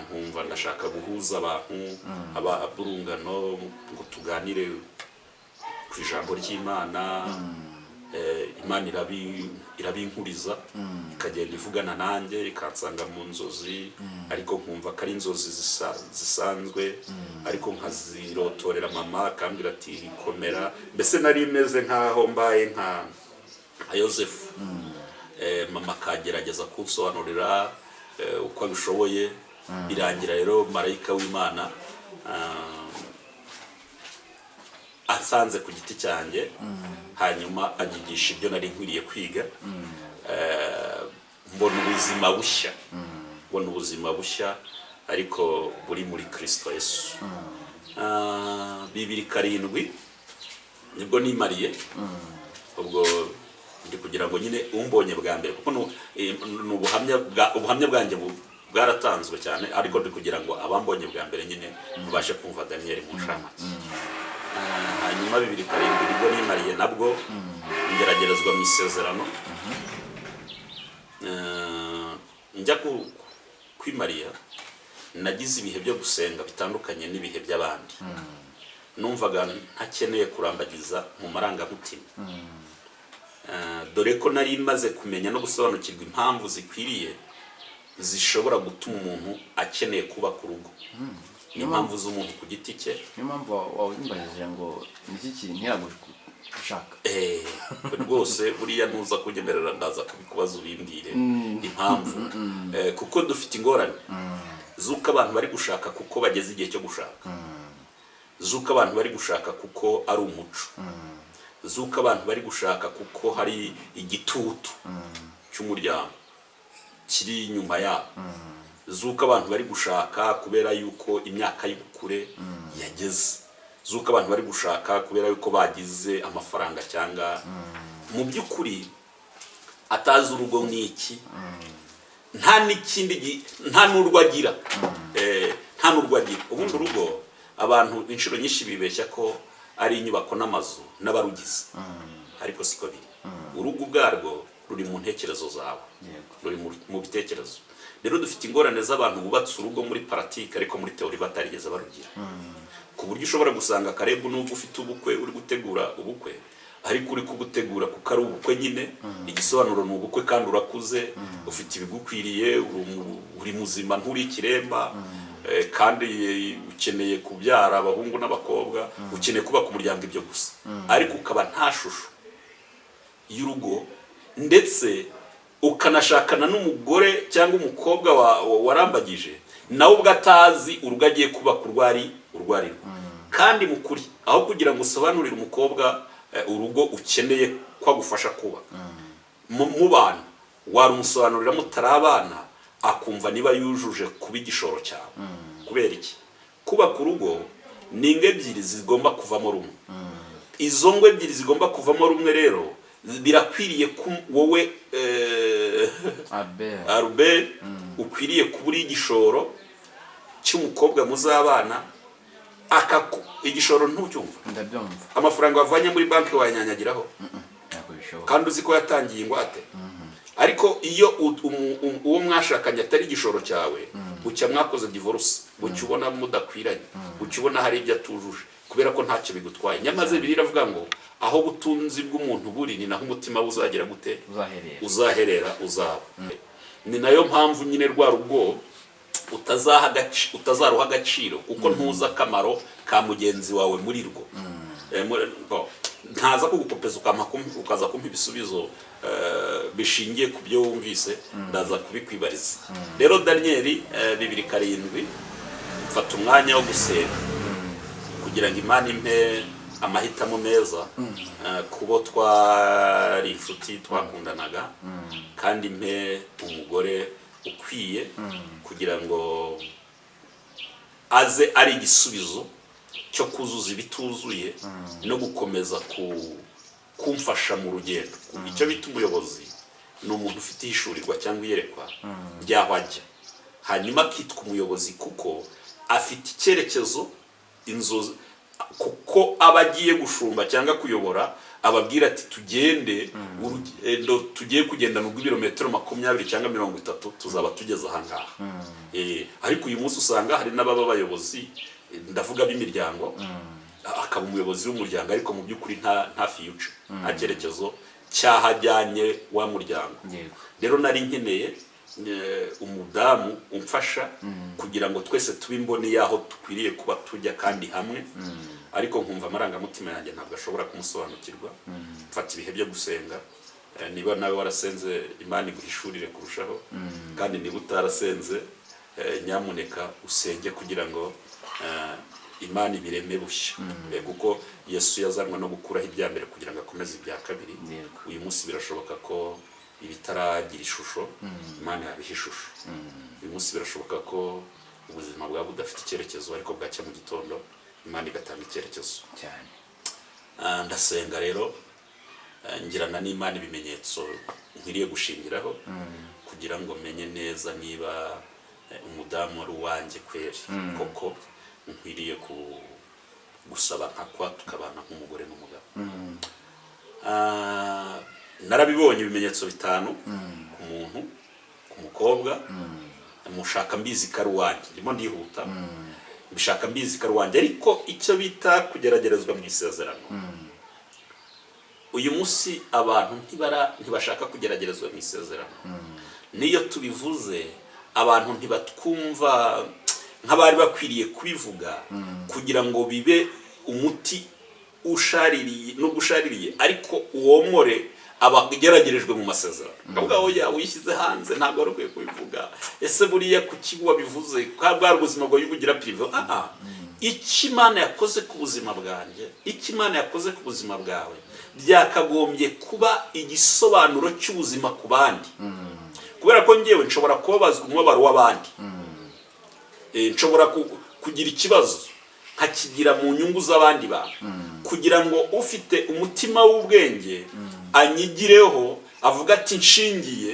nkumva ndashaka guhuza abantu aburungano ngo tuganire ku ijambo ry'Imana. Imana irabinkuriza, ikagenda ivugana nanjye, ikansanga mu nzozi, ariko nkumva ko ari inzozi zisanzwe, ariko nkazirotorera mama akambwira ati komera. Mbese nari meze nkaho mbaye nka Yosefu. Mama akagerageza kunsobanurira uko abishoboye. Birangira rero marayika w'Imana asanze ku giti cyanjye, hanyuma anyigisha ibyo nari nkwiriye kwiga. Mbona ubuzima bushya ariko buri muri Kristo Yesu. 2007 nibwo nimariye. Ubwo ndi kugira ngo nyine umbonye bwa mbere, kuko ubuhamya bwanjye bwaratanzwe cyane, ariko ndi kugira ngo abambonye bwa mbere nyine mubashe kumva Daniel mu nshamake. Hanyuma 2007 nibwo nimariye, nabwo ngeragerezwa mu isezerano. njya kwimariya nagize ibihe byo gusenga bitandukanye n'ibihe by'abandi. Numvaga ntakeneye kurambagiza mu marangamutima, dore ko nari maze kumenya no gusobanukirwa impamvu zikwiriye zishobora gutuma umuntu akeneye kubaka urugo. Ni impamvu z'umuntu ku giti cye. Niyo mpamvu wawimbajije ngo niki kintu gushaka. Rwose buriya ntuza kunyemerera ndaza kubikubaza ubimbwire impamvu. Kuko dufite ingorane z'uko abantu bari gushaka kuko bageze igihe cyo gushaka, z'uko abantu bari gushaka kuko ari umuco, z'uko abantu bari gushaka kuko hari igitutu cy'umuryango kiri inyuma yabo, z'uko abantu bari gushaka kubera yuko imyaka y'ubukure yageze, z'uko abantu bari gushaka kubera yuko bagize amafaranga cyangwa mu by'ukuri atazi urugo n'iki, nta n'ikindi, nta n'urwo agira, nta n'urwo agira. Ubundi urugo abantu inshuro nyinshi bibeshya ko ari inyubako n'amazu n'abarugize, ariko siko biri. Urugo ubwarwo ruri mu ntekerezo zawe, ruri mu bitekerezo. Rero dufite ingorane z'abantu bubatse urugo muri paratike ariko muri teori batarigeze barugira, ku buryo ushobora gusanga Karebu nubwo ufite ubukwe uri gutegura ubukwe, ariko uri kugutegura kuko ari ubukwe nyine, igisobanuro ni ubukwe kandi urakuze, ufite ibigukwiriye, uri muzima nturi ikiremba, kandi ukeneye kubyara abahungu n'abakobwa, ukeneye kubaka umuryango, ibyo gusa. Ariko ukaba nta shusho y'urugo, ndetse ukanashakana n'umugore cyangwa umukobwa warambagije nawe ubwo atazi urugo agiye kubaka urwarirwa. Kandi mu kuri aho kugira ngo usobanurire umukobwa urugo ukeneye ko agufasha kuba mu bana, warumusobanurira mutarabana akumva niba yujuje kuba igishoro cyawe. Kubera iki? Kubaka urugo ni ingwe ebyiri zigomba kuvamo rumwe. Izo ngwe ebyiri zigomba kuvamo rumwe rero birakwiriye ko wowe Albert ukwiriye kuba uri igishoro cy'umukobwa muzabana. Igishoro ntucyumva? Ndabyumva. Amafaranga wavanye muri banki wanyanyagiraho kandi uzi ko yatangiye ingwate. Ariko iyo uwo mwashakanye atari igishoro cyawe, bucya mwakoze divorce, bucya ubona mudakwiranye, bucya ubona hari ibyo atujuje kubera ko ntacyo bigutwaye. Nyamaze biriravuga ngo aho butunzi bw'umuntu buri ni naho umutima uzagera gute? Uzaherera uzaba. Ni nayo mpamvu nyine rwa rugo utazaruha agaciro kuko ntuza akamaro ka mugenzi wawe muri rwo. Ntaza kugukopeza ukaza kumpa ibisubizo bishingiye ku byo wumvise, ndaza kubikwibariza. Rero Daniel 2:7 mfata umwanya wo gusenga kugira ngo Imana impe amahitamo meza kubo twari inshuti twakundanaga, kandi impe umugore ukwiye kugira ngo aze ari igisubizo cyo kuzuza ibituzuye no gukomeza kumfasha mu rugendo. Icyo bita umuyobozi ni umuntu ufite ishurirwa cyangwa iyerekwa ryaho ajya, hanyuma akitwa umuyobozi kuko afite icyerekezo, inzozi, kuko aba agiye gushumba cyangwa kuyobora, ababwira ati tugende urugendo tugiye kugenda mu birometero 20 cyangwa 30 tuzaba tugeze aha ngaha. Ariko uyu munsi usanga hari n'ababa bayobozi, ndavuga b'imiryango, akaba umuyobozi w'umuryango ariko mu by'ukuri nta future, nta cyerekezo cyahajyanye wa muryango. Rero nari nkeneye umudamu umfasha kugira ngo twese tubimbone yaho tukwiriye kuba tujya kandi hamwe. Ariko nkumva amarangamutima yanjye ntabwo ashobora kumusobanukirwa. Mfata ibihe byo gusenga. Niba nawe warasenze Imana iguhishurire kurushaho, kandi niba utarasenze nyamuneka usenge kugira ngo Imana ibireme bushya, kuko Yesu yazanwa no gukuraho ibya mbere kugira ngo akomeze ibya kabiri. Uyu munsi birashoboka ko ibitaragira ishusho Imana yabiha ishusho. Uyu munsi birashoboka ko ubuzima bwawe budafite icyerekezo, ariko bwacya mu gitondo Imana igatanga icyerekezo cyane. Ndasenga rero ngirana n'Imana ibimenyetso nkwiriye gushingiraho kugira ngo menye neza niba umudamu ari uwanjye kweri koko nkwiriye gusaba nkakwa tukabana nk'umugore n'umugabo. Narabibonye ibimenyetso 5 ku umukobwa mushaka mbizi karuwanjye ndimo ndihuta mbishaka mbizi karuwanjye ariko icyo bita kugeragerezwa mu isezerano uyu munsi abantu ntibashaka kugeragerezwa mu isezerano niyo tubivuze abantu ntibatwumva nk'abari bakwiriye kubivuga kugira ngo bibe umuti ushaririye no gushaririye ariko uwomore abageragerejwe mu masezerano ndavuga oya wishyize hanze ntabwo ari ukwiye kubivuga ese buriya ku kigo wabivuze bwa ubuzima bwawe bugira prive icyo Imana yakoze ku buzima bwanjye icyo Imana yakoze ku buzima bwawe byakagombye kuba igisobanuro cy'ubuzima ku bandi kubera ko ngewe nshobora kubabazwa umubabaro w'abandi nshobora kugira ikibazo nkakigira mu nyungu z'abandi bantu kugira ngo ufite umutima w'ubwenge anyigireho avuga ati nshingiye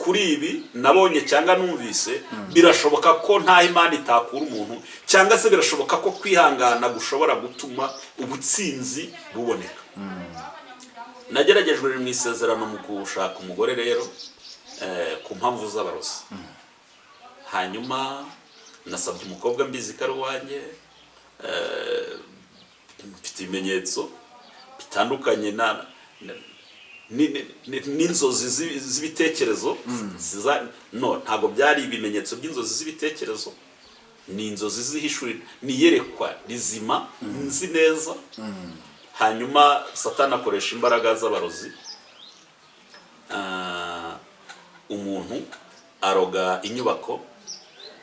kuri ibi nabonye cyangwa numvise birashoboka ko nta Imana itakura umuntu cyangwa se birashoboka ko kwihangana gushobora gutuma ubutsinzi buboneka nageragejwe mu isezerano mu gushaka umugore rero ku mpamvu z'abarozi hanyuma nasabye umukobwa mbizi karuwanjye mfite ibimenyetso bitandukanye n'inzozi z'ibitekerezo ntabwo byari ibimenyetso by'inzozi z'ibitekerezo ni inzozi zihishurira ni iyerekwa rizima nzi neza hanyuma Satani akoresha imbaraga z'abarozi umuntu aroga inyubako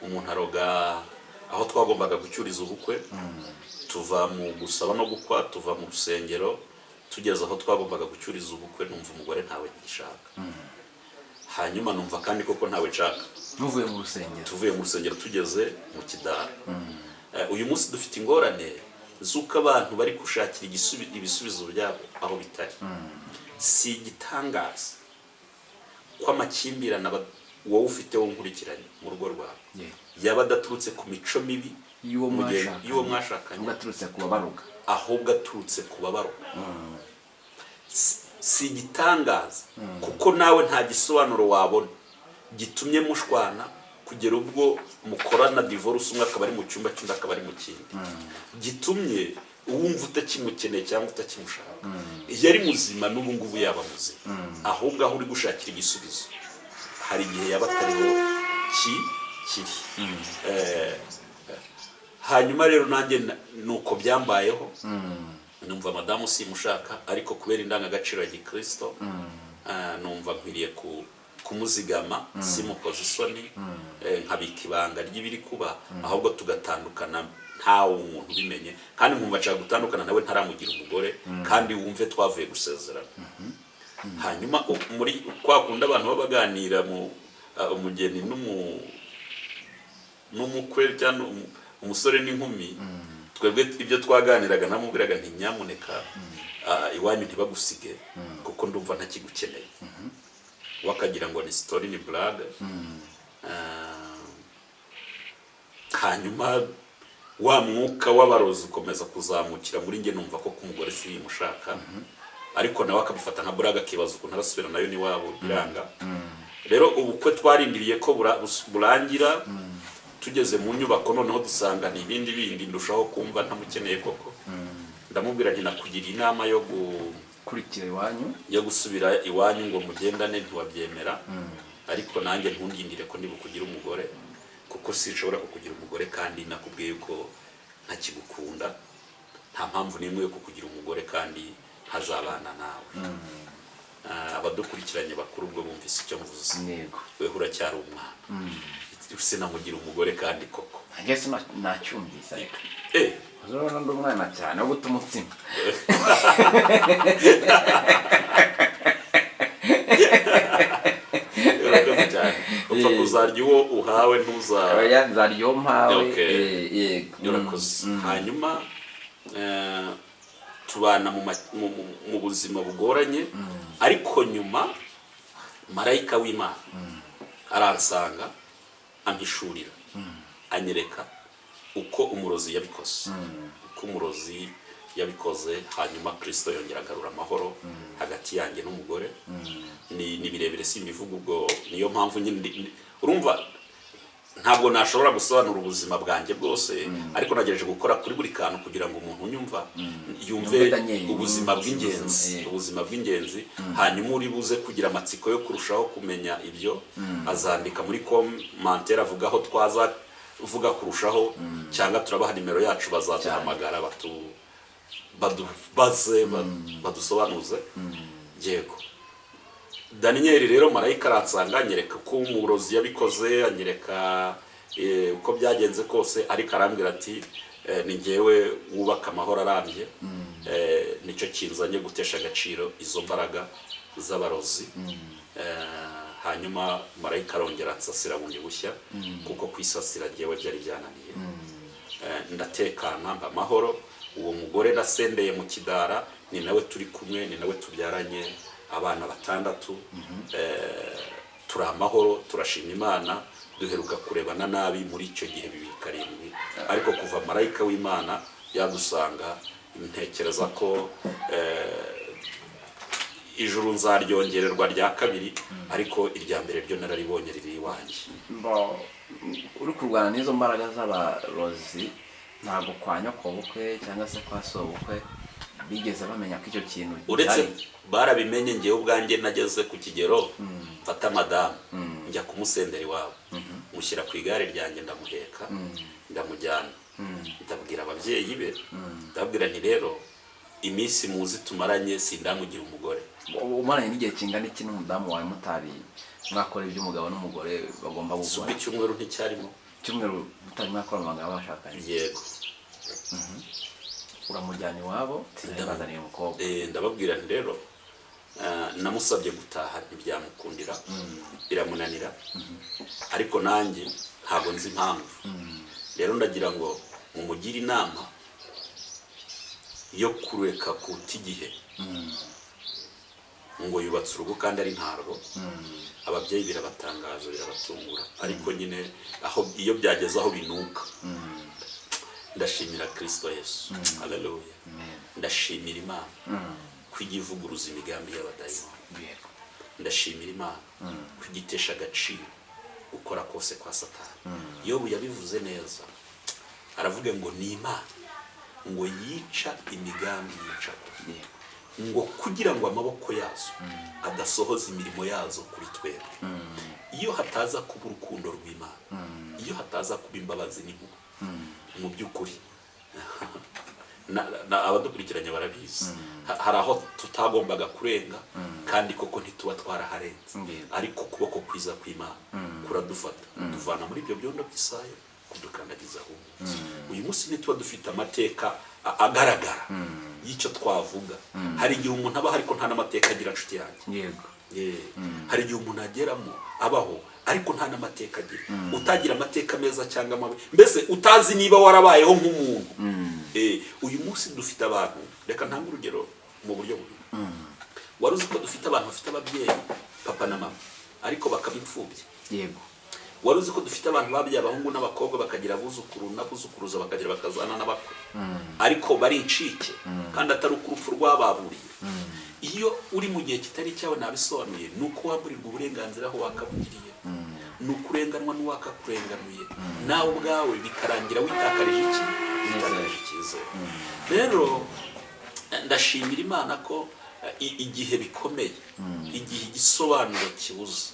umuntu aroga aho twagombaga gucyuriza ubukwe tuva mu gusaba no gukwa tuva mu rusengero tugeze aho twagombaga gucyuriza ubukwe numva umugore ntawe gishaka hanyuma numva kandi koko ntawe nshaka tuvuye mu rusengero tugeze mu kidara uyu munsi dufite ingorane z'uko abantu bari gushakira ibisubizo byabo aho bitari si igitangaza ko amakimbirane wowe ufite wo nkurikiranye mu rugo rwawe yaba adaturutse ku mico mibi y'uwo mwashakanye ahubwo aturutse ku babaruka si igitangaza kuko nawe nta gisobanuro wabona gitumye mushwana kugera ubwo mukorana divorce umwe akaba ari mu cyumba cy'undi akaba ari mu kindi gitumye uwumva utakimukeneye cyangwa utakimushaka iyo ari muzima n'ubu ngubu yaba muzima ahubwo aho uri gushakira igisubizo hari igihe yaba atariho kiri hanyuma rero nanjye nuko byambayeho numva madamu simushaka ariko kubera indangagaciro ya gikristo numva nkwiriye kumuzigama simukoze isoni nkabika ibanga ry'ibiri kuba ahubwo tugatandukana ntawe umuntu ubimenye kandi nkumva nshaka gutandukana nawe ntaramugira umugore kandi wumve twavuye gusezerana hanyuma muri kwa kundi abantu babaganira mu umugeni n'umukwe cyangwa umusore n'inkumi twebwe ibyo twaganiraga namubwiraga nti nyamuneka iwanyu ntibagusige kuko ndumva ntakigukeneye wakagira ngo ni story ni blague hanyuma wa mwuka w'abarozi ukomeza kuzamukira muri nge numva ko kumugore simushaka ariko nawe akabifata nka blague akibaza ukuntu arasubira nayo ni wabo biranga rero ubukwe twarindiriye ko burangira tugeze mu nyubako noneho dusanga ni ibindi bindi ndushaho kumva ntamukeneye koko ndamubwira nti nakugira inama yo gukurikira iwanyu yo gusubira iwanyu ngo mugendane ntiwabyemera ariko nanjye ntundindire ko ndibukugira umugore kuko sinshobora kukugira umugore kandi nakubwiye ko ntakigukunda nta mpamvu n'imwe yo kukugira umugore kandi hazabana nawe abadukurikiranye bakuru ubwo bumvise icyo mvuze weho uracyari umwana sinamugira umugore kandi koko ngese nacyumvise ariko uzorona ndo umwana cyane wo gutuma umutsima upfa kuzarya uwo uhawe nzarya uwo mpawe urakoze hanyuma tubana mu buzima bugoranye ariko nyuma marayika w'Imana aransanga ampishurira anyereka uko umurozi yabikoze uko umurozi yabikoze, hanyuma Kristo yongera agarura amahoro hagati yanjye n'umugore. Ni birebire simbivuga, ubwo niyo mpamvu nyine urumva ntabwo nashobora gusobanura ubuzima bwanjye bwose, ariko nagerageje gukora kuri buri kantu kugira ngo umuntu unyumva yumve ubuzima bw'ingenzi. Hanyuma uri buze kugira amatsiko yo kurushaho kumenya ibyo, azandika muri commentaire avuga aho twaza uvuga kurushaho, cyangwa turabaha nimero yacu, bazaduhamagara badusobanuze. Yego, Daniel rero marayika aransanga, anyereka ko umurozi yabikoze, anyereka uko byagenze kose, ariko arambwira ati ni njyewe wubaka amahoro arambye. Nicyo kinzanye gutesha agaciro izo mbaraga z'abarozi. Hanyuma marayika arongera ansasira bundi bushya, kuko kwisasira njyewe byari byananiye. Ndatekana mba amahoro. Uwo mugore nasendeye mu kidara ni nawe turi kumwe, ni nawe tubyaranye abana 6. Turi amahoro, turashima Imana. Duheruka kurebana nabi muri icyo gihe 2007, ariko kuva marayika w'Imana yadusanga, ntekereza ko ijuru nzaryongererwa rya kabiri, ariko irya mbere ryo nararibonye riri iwanjye. Uri kurwana n'izo mbaraga z'abarozi, ntabwo kwa nyokobukwe cyangwa se kwa sobukwe bigeze bamenya ko icyo kintu uretse barabimenye. Ngewe ubwanjye nageze ku kigero mfata madamu njya kumusendera iwabo, mushyira ku igare ryanjye, ndamuheka, ndamujyana, ndabwira ababyeyi be, ndabwira nti rero iminsi muzi tumaranye sindamugira umugore. Umaranye n'igihe kingana iki n'umudamu wawe mutari mwakora iby'umugabo n'umugore bagomba gukora? Icyumweru nticyarimo. Icyumweru mutari mwakora amabanga y'abashakanye? Yego. Uramujyana iwabo, bazaniye umukobwa. Ndababwira nti rero namusabye gutaha, ntibyamukundira, biramunanira, ariko nanjye ntabwo nzi impamvu. Rero ndagira ngo mumugire inama yo kureka kuta igihe ngo yubatse urugo kandi ari ntarwo. Ababyeyi birabatangaza, birabatungura, ariko nyine aho iyo byageze aho binuka. Ndashimira Kristo Yesu. Haleluya. Ndashimira Imana kwigivuguruza imigambi y'abadayimoni. Ndashimira Imana kwigitesha agaciro gukora kose kwa Satani. Yobu yabivuze neza, aravuga ngo ni Imana ngo yica imigambi yica, ngo kugira ngo amaboko yazo adasohoza imirimo yazo kuri twebwe. Iyo hataza kuba urukundo rw'Imana, iyo hataza kuba imbabazi n'impuhwe, mu by'ukuri abadukurikiranye barabizi, hari aho tutagombaga kurenga, kandi koko ntituba twaraharenze, ariko ukuboko kwiza kw'Imana kuradufata, tuvana muri ibyo byondo by'isayo kudukandagiza aho. Uyu munsi ntituba dufite amateka agaragara y'icyo twavuga. Hari igihe umuntu abaho ariko nta n'amateka agira, nshuti yanjye. Yego. Hari igihe umuntu ageramo abaho ariko nta n'amateka agira, utagira amateka meza cyangwa mabi, mbese utazi niba warabayeho nk'umuntu. Uyu munsi dufite abantu, reka ntange urugero mu buryo bubiri. Wari uzi ko dufite abantu bafite ababyeyi, papa na mama, ariko bakaba imfubyi? Yego. Wari uzi ko dufite abantu babyaye abahungu n'abakobwa, bakagira abuzukuru n'abuzukuruza, bakagira bakazana n'abakwe, ariko bari incike, kandi atari uko urupfu rwababuriye. Iyo uri mu gihe kitari cyawe, nabisobanuye, ni uko wamburirwa uburenganzira aho wakabugiriye, ni ukurenganwa n'uwakakurenganuye, nawe ubwawe bikarangira witakarije iki? Witakarije icyizere. Rero ndashimira Imana ko igihe bikomeye, igihe igisobanuro kibuze,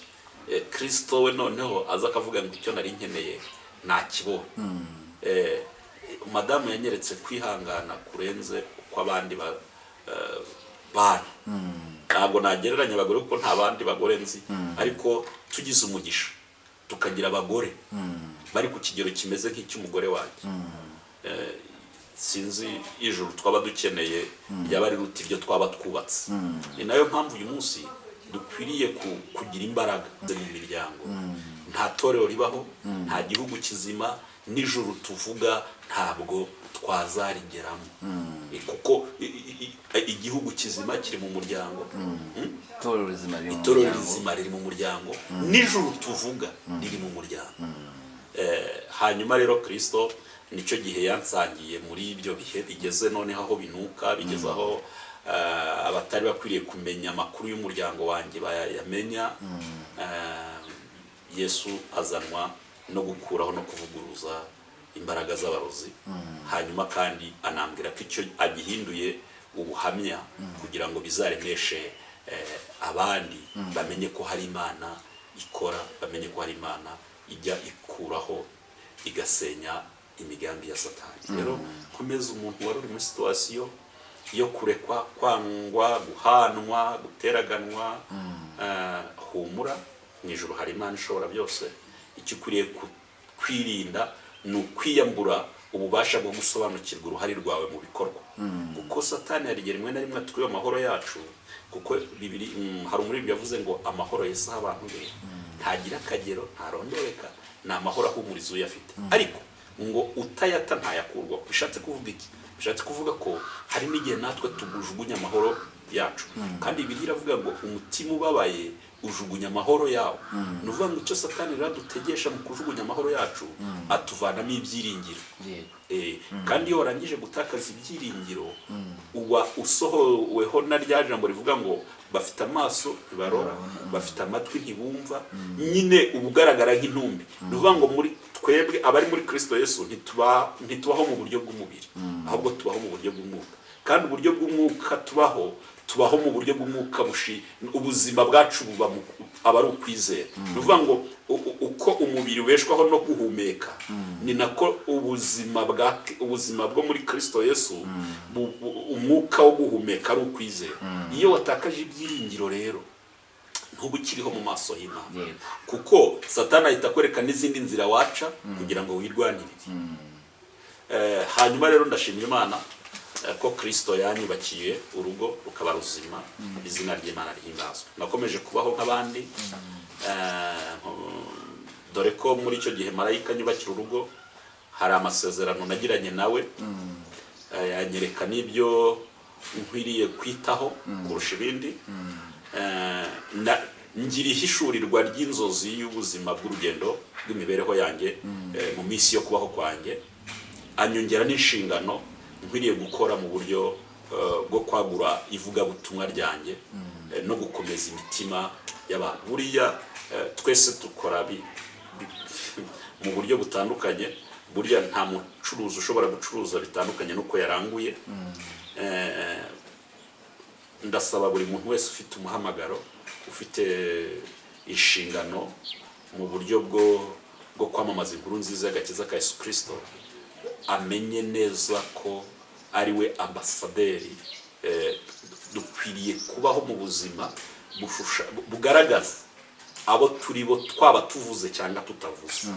Kristo we noneho aza akavuga ngo icyo nari nkeneye nakibonye. Madamu yanyeretse kwihangana kurenze uko abandi bana. Ntabwo nagereranya abagore kuko nta bandi bagore nzi, ariko tugize umugisha tukagira abagore bari ku kigero kimeze nk'icy'umugore wanjye, sinzi ijuru twaba dukeneye ryaba riruta ibyo twaba twubatse. Ni nayo mpamvu uyu munsi dukwiriye kugira imbaraga mu miryango. Nta torero ribaho, nta gihugu kizima, n'ijuru tuvuga ntabwo twazarigeramo, kuko igihugu kizima kiri mu muryango, itorero rizima riri mu muryango, n'ijuru tuvuga riri mu muryango. Hanyuma rero Kristo nicyo gihe yansangiye muri ibyo bihe bigeze noneho aho binuka bigeze aho abatari bakwiriye kumenya amakuru y'umuryango wanjye bayamenya. Yesu azanwa no gukuraho no kuvuguruza imbaraga z'abarozi, hanyuma kandi anambwira ko icyo agihinduye ubuhamya kugira ngo bizaremeshe abandi bamenye ko hari Imana ikora, bamenye ko hari Imana ijya ikuraho igasenya imigambi ya Satani. Rero komeza umuntu wari uri muri situation yo kurekwa, kwangwa, guhanwa, guteraganwa, humura, mu ijuru hari Imana ishobora byose. Icyo ukwiriye kwirinda ni ukwiyambura ububasha bwo gusobanukirwa uruhare rwawe mu bikorwa, kuko Satani yarigera rimwe na rimwe atwiba amahoro yacu, kuko bibiri hari umuririmbyi yavuze ngo amahoro Yesu aha abantu be ntagira akagero, ntarondoreka, ni amahoro ahumuriza uyafite, ariko ngo utayata ntayakurwa. Bishatse kuvuga iki? Bishatse kuvuga ko hari n'igihe natwe tugujugunya amahoro yacu, kandi Bibiliya iravuga ngo umutima ubabaye ujugunya amahoro yawo. Ni ukuvuga ngo icyo Satani dutegesha mu kujugunya amahoro yacu atuvanamo ibyiringiro. Kandi iyo warangije gutakaza ibyiringiro uba usohoweho na rya jambo rivuga ngo bafite amaso ntibarora, bafite amatwi ntibumva, nyine uba ugaragara nk'intumbi. Ni ukuvuga ngo muri twebwe abari muri Kristo Yesu ntitubaho mu buryo bw'umubiri, ahubwo tubaho mu buryo bw'umwuka. Kandi uburyo bw'umwuka tubaho mu buryo bw'umwuka ubuzima bwacu aba ari ukwizera. Ni ukuvuga ngo uko umubiri weshwaho no guhumeka, ni nako ubuzima bwo muri Kristo Yesu umwuka wo guhumeka ari ukwizera. Iyo watakaje ibyiringiro rero ntuba ukiriho mu maso y'Imana, kuko Satani ahita akwereka n'izindi nzira waca kugira ngo wirwanirire. Hanyuma rero ndashimira Imana ko Kristo yanyubakiye urugo rukaba ruzima, izina ry'Imana rihimbazwe. Nakomeje kubaho nk'abandi, dore ko muri icyo gihe marayika nyubakira urugo hari amasezerano nagiranye nawe, yanyereka n'ibyo nkwiriye kwitaho kurusha ibindi. Ngira ihishurirwa ry'inzozi y'ubuzima bw'urugendo rw'imibereho yanjye mu minsi yo kubaho kwanjye, anyongera n'inshingano nkwiriye gukora mu buryo bwo kwagura ivugabutumwa ryanjye no gukomeza imitima y'abantu. Buriya twese dukora mu buryo butandukanye, burya nta mucuruzi ushobora gucuruza bitandukanye n'uko yaranguye. Ndasaba buri muntu wese ufite umuhamagaro, ufite inshingano mu buryo bwo kwamamaza inkuru nziza y'agakiza ka Yesu Kristo, amenye neza ko ari we ambasaderi. Dukwiriye kubaho mu buzima bugaragaza abo turi bo, twaba tuvuze cyangwa tutavuze.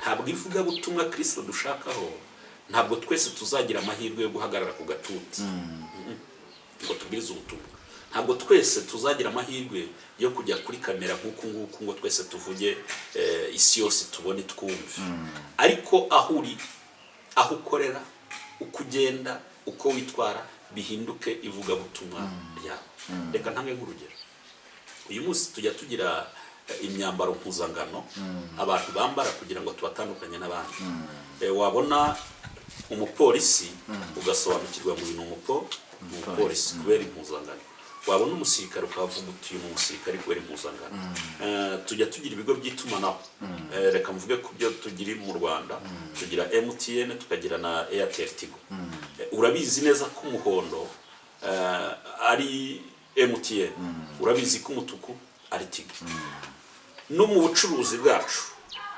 Ntabwo ivugabutumwa Kristo dushakaho, ntabwo twese tuzagira amahirwe yo guhagarara ku gatuti ngo tubwirize ubutumwa. Ntabwo twese tuzagira amahirwe yo kujya kuri kamera nk'uku nguku ngo twese tuvuge isi yose tubone twumve. Ariko aho uri, aho ukorera, uko ugenda, uko witwara, bihinduke ivugabutumwa ryawe. Reka ntange nk'urugero. Uyu munsi tujya tugira imyambaro mpuzangano abantu bambara kugira ngo tubatandukanye n'abandi. Wabona umupolisi ugasobanukirwa mu bintu umupolisi kubera impuzangano. Wabona umusirikare ukavuga uti uyu umusirikare kubera impuzangano. Tujya tugira ibigo by'itumanaho. Reka mvuge ku byo tugira mu Rwanda, tugira MTN, tukagira na Airtel Tigo. Urabizi neza ko umuhondo ari MTN, urabizi ko umutuku ari Tigo. No mu bucuruzi bwacu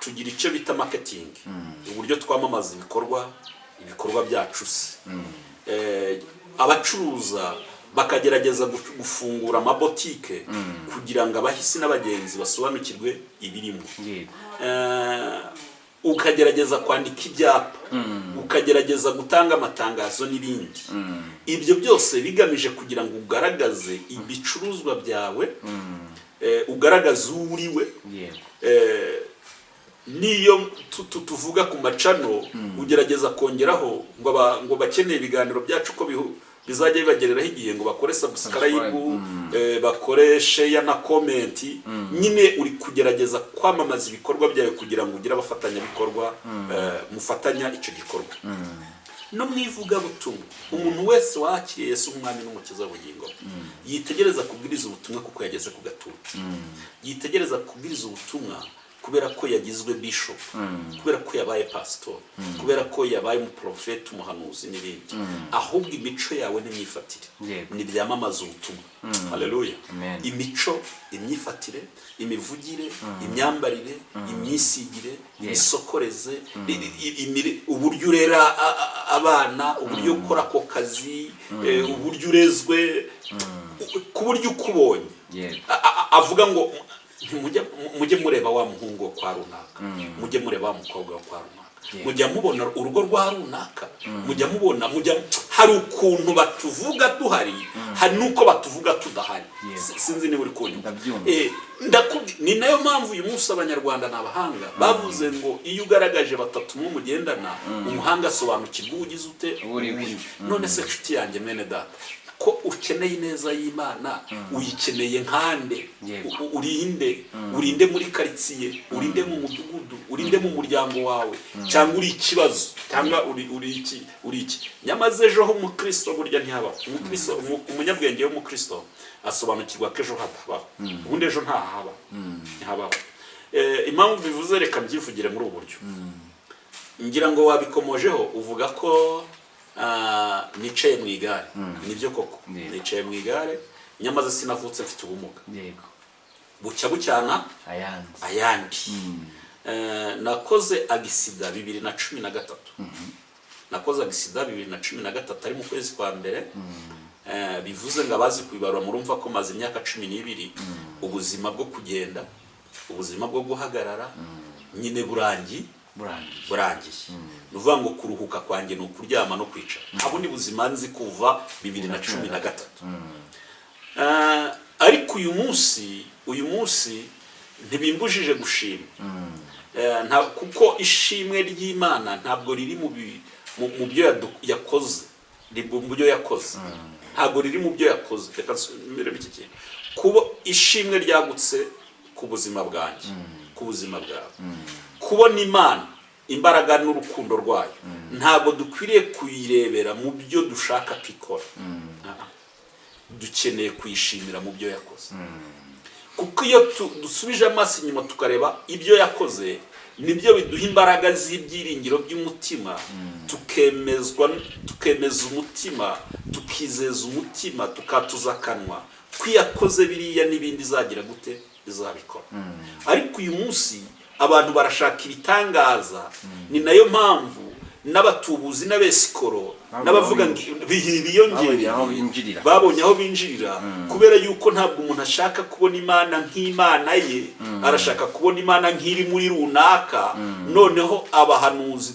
tugira icyo bita marketing, uburyo twamamaza ibikorwa byacu se. Abacuruza bakagerageza gufungura amabotike kugira ngo abahisi n'abagenzi basobanukirwe ibirimo. Ukagerageza kwandika ibyapa, ukagerageza gutanga amatangazo n'ibindi. Ibyo byose bigamije kugira ngo ugaragaze ibicuruzwa byawe, ugaragaze uriwe. Niyo tuvuga ku macano ugerageza kongeraho ngo bakeneye ibiganiro byacu ko bizajya bibagereraho igihe ngo bakore subscribe, bakore share na comment. Nyine uri kugerageza kwamamaza ibikorwa byawe kugira ngo ugire abafatanyabikorwa mufatanya icyo gikorwa. No mwivuga butumwa, umuntu wese wakiriye Yesu umwami n'umukiza w'ubugingo yitegereza kubwiriza ubutumwa kuko yageze ku gatutu. Yitegereza kubwiriza ubutumwa kubera ko yagizwe bishop, kubera ko yabaye pastor, kubera ko yabaye umuprofeti, umuhanuzi n'ibindi. Ahubwo imico yawe n'imyifatire ni byamamaza ubutumwa. Haleluya. Imico, imyifatire, imivugire, imyambarire, imyisigire, imisokoreze, uburyo urera abana, uburyo ukora ako kazi, uburyo urezwe, ku buryo ukubonye avuga ngo mujye mureba wa muhungu wo kwa runaka, mujye mureba wa mukobwa wo kwa runaka, mujya mubona urugo rwa runaka, mujya mubona hari ukuntu batuvuga duhari, hari nuko batuvuga tudahari. Sinzi niba uri kunyumva. Ni nayo mpamvu uyu munsi abanyarwanda n'abahanga bavuze ngo iyo ugaragaje batatu mu mugendana, umuhanga asobanukirwa ugize ute. None se nshuti yanjye mwene data, ko ukeneye neza y'Imana, uyikeneye nkande, urinde muri karitsiye, urinde mu mudugudu, urinde mu muryango wawe, cyangwa uri ikibazo, cyangwa uri iki. Nyamaze ejo ho umukristo burya ntihabaho. Umunyabwenge w'umukristo asobanukirwa ko ejo hatabaho, ubundi ejo ntihabaho. Impamvu bivuze reka mbyivugire muri ubu buryo. Ngira ngo wabikomojeho uvuga ko nicaye mu igare. Nibyo koko, nicaye mu igare, nyamaze sinavutse mfite ubumuga. Bucya bucyana ayandi. Nakoze agisida 2013. Nakoze agisida 2013 ari mu kwezi kwa mbere. Bivuze ngo abazi kubibarura murumva ko maze imyaka 12 ubuzima bwo kugenda, ubuzima bwo guhagarara nyine burangiye. Nuvuga ngo kuruhuka kwanjye no kuryama no kwicara. Abo ni buzima nzi kuva 2013. Ariko uyu munsi ntibimbujije gushima. Kuko ishimwe ry'Imana ntabwo riri mu byo yakoze, mu byo yakoze. Ntabwo riri mu byo yakoze. Reka mbere biki kintu. Kuba ishimwe ryagutse ku buzima bwanjye, ku buzima bwawe. Kubona Imana imbaraga n'urukundo rwayo ntabwo dukwiriye kuyirebera mu byo dushaka kwikora. Dukeneye kuyishimira mu byo yakoze. Kuko iyo dusubije amaso inyuma tukareba ibyo yakoze, nibyo biduha imbaraga z'ibyiringiro by'umutima, tukemeza umutima, tukizeza umutima, tukatuza akanwa kwiyakoze biriya n'ibindi zagira gute bizabikora. Ariko uyu munsi abantu barashaka ibitangaza. Ni nayo mpamvu n'abatubuzi n'abesikoro n'abavuga biyongera babonye aho binjirira, kubera yuko ntabwo umuntu ashaka kubona Imana nk'Imana ye, arashaka kubona Imana nk'iri muri runaka. Noneho abahanuzi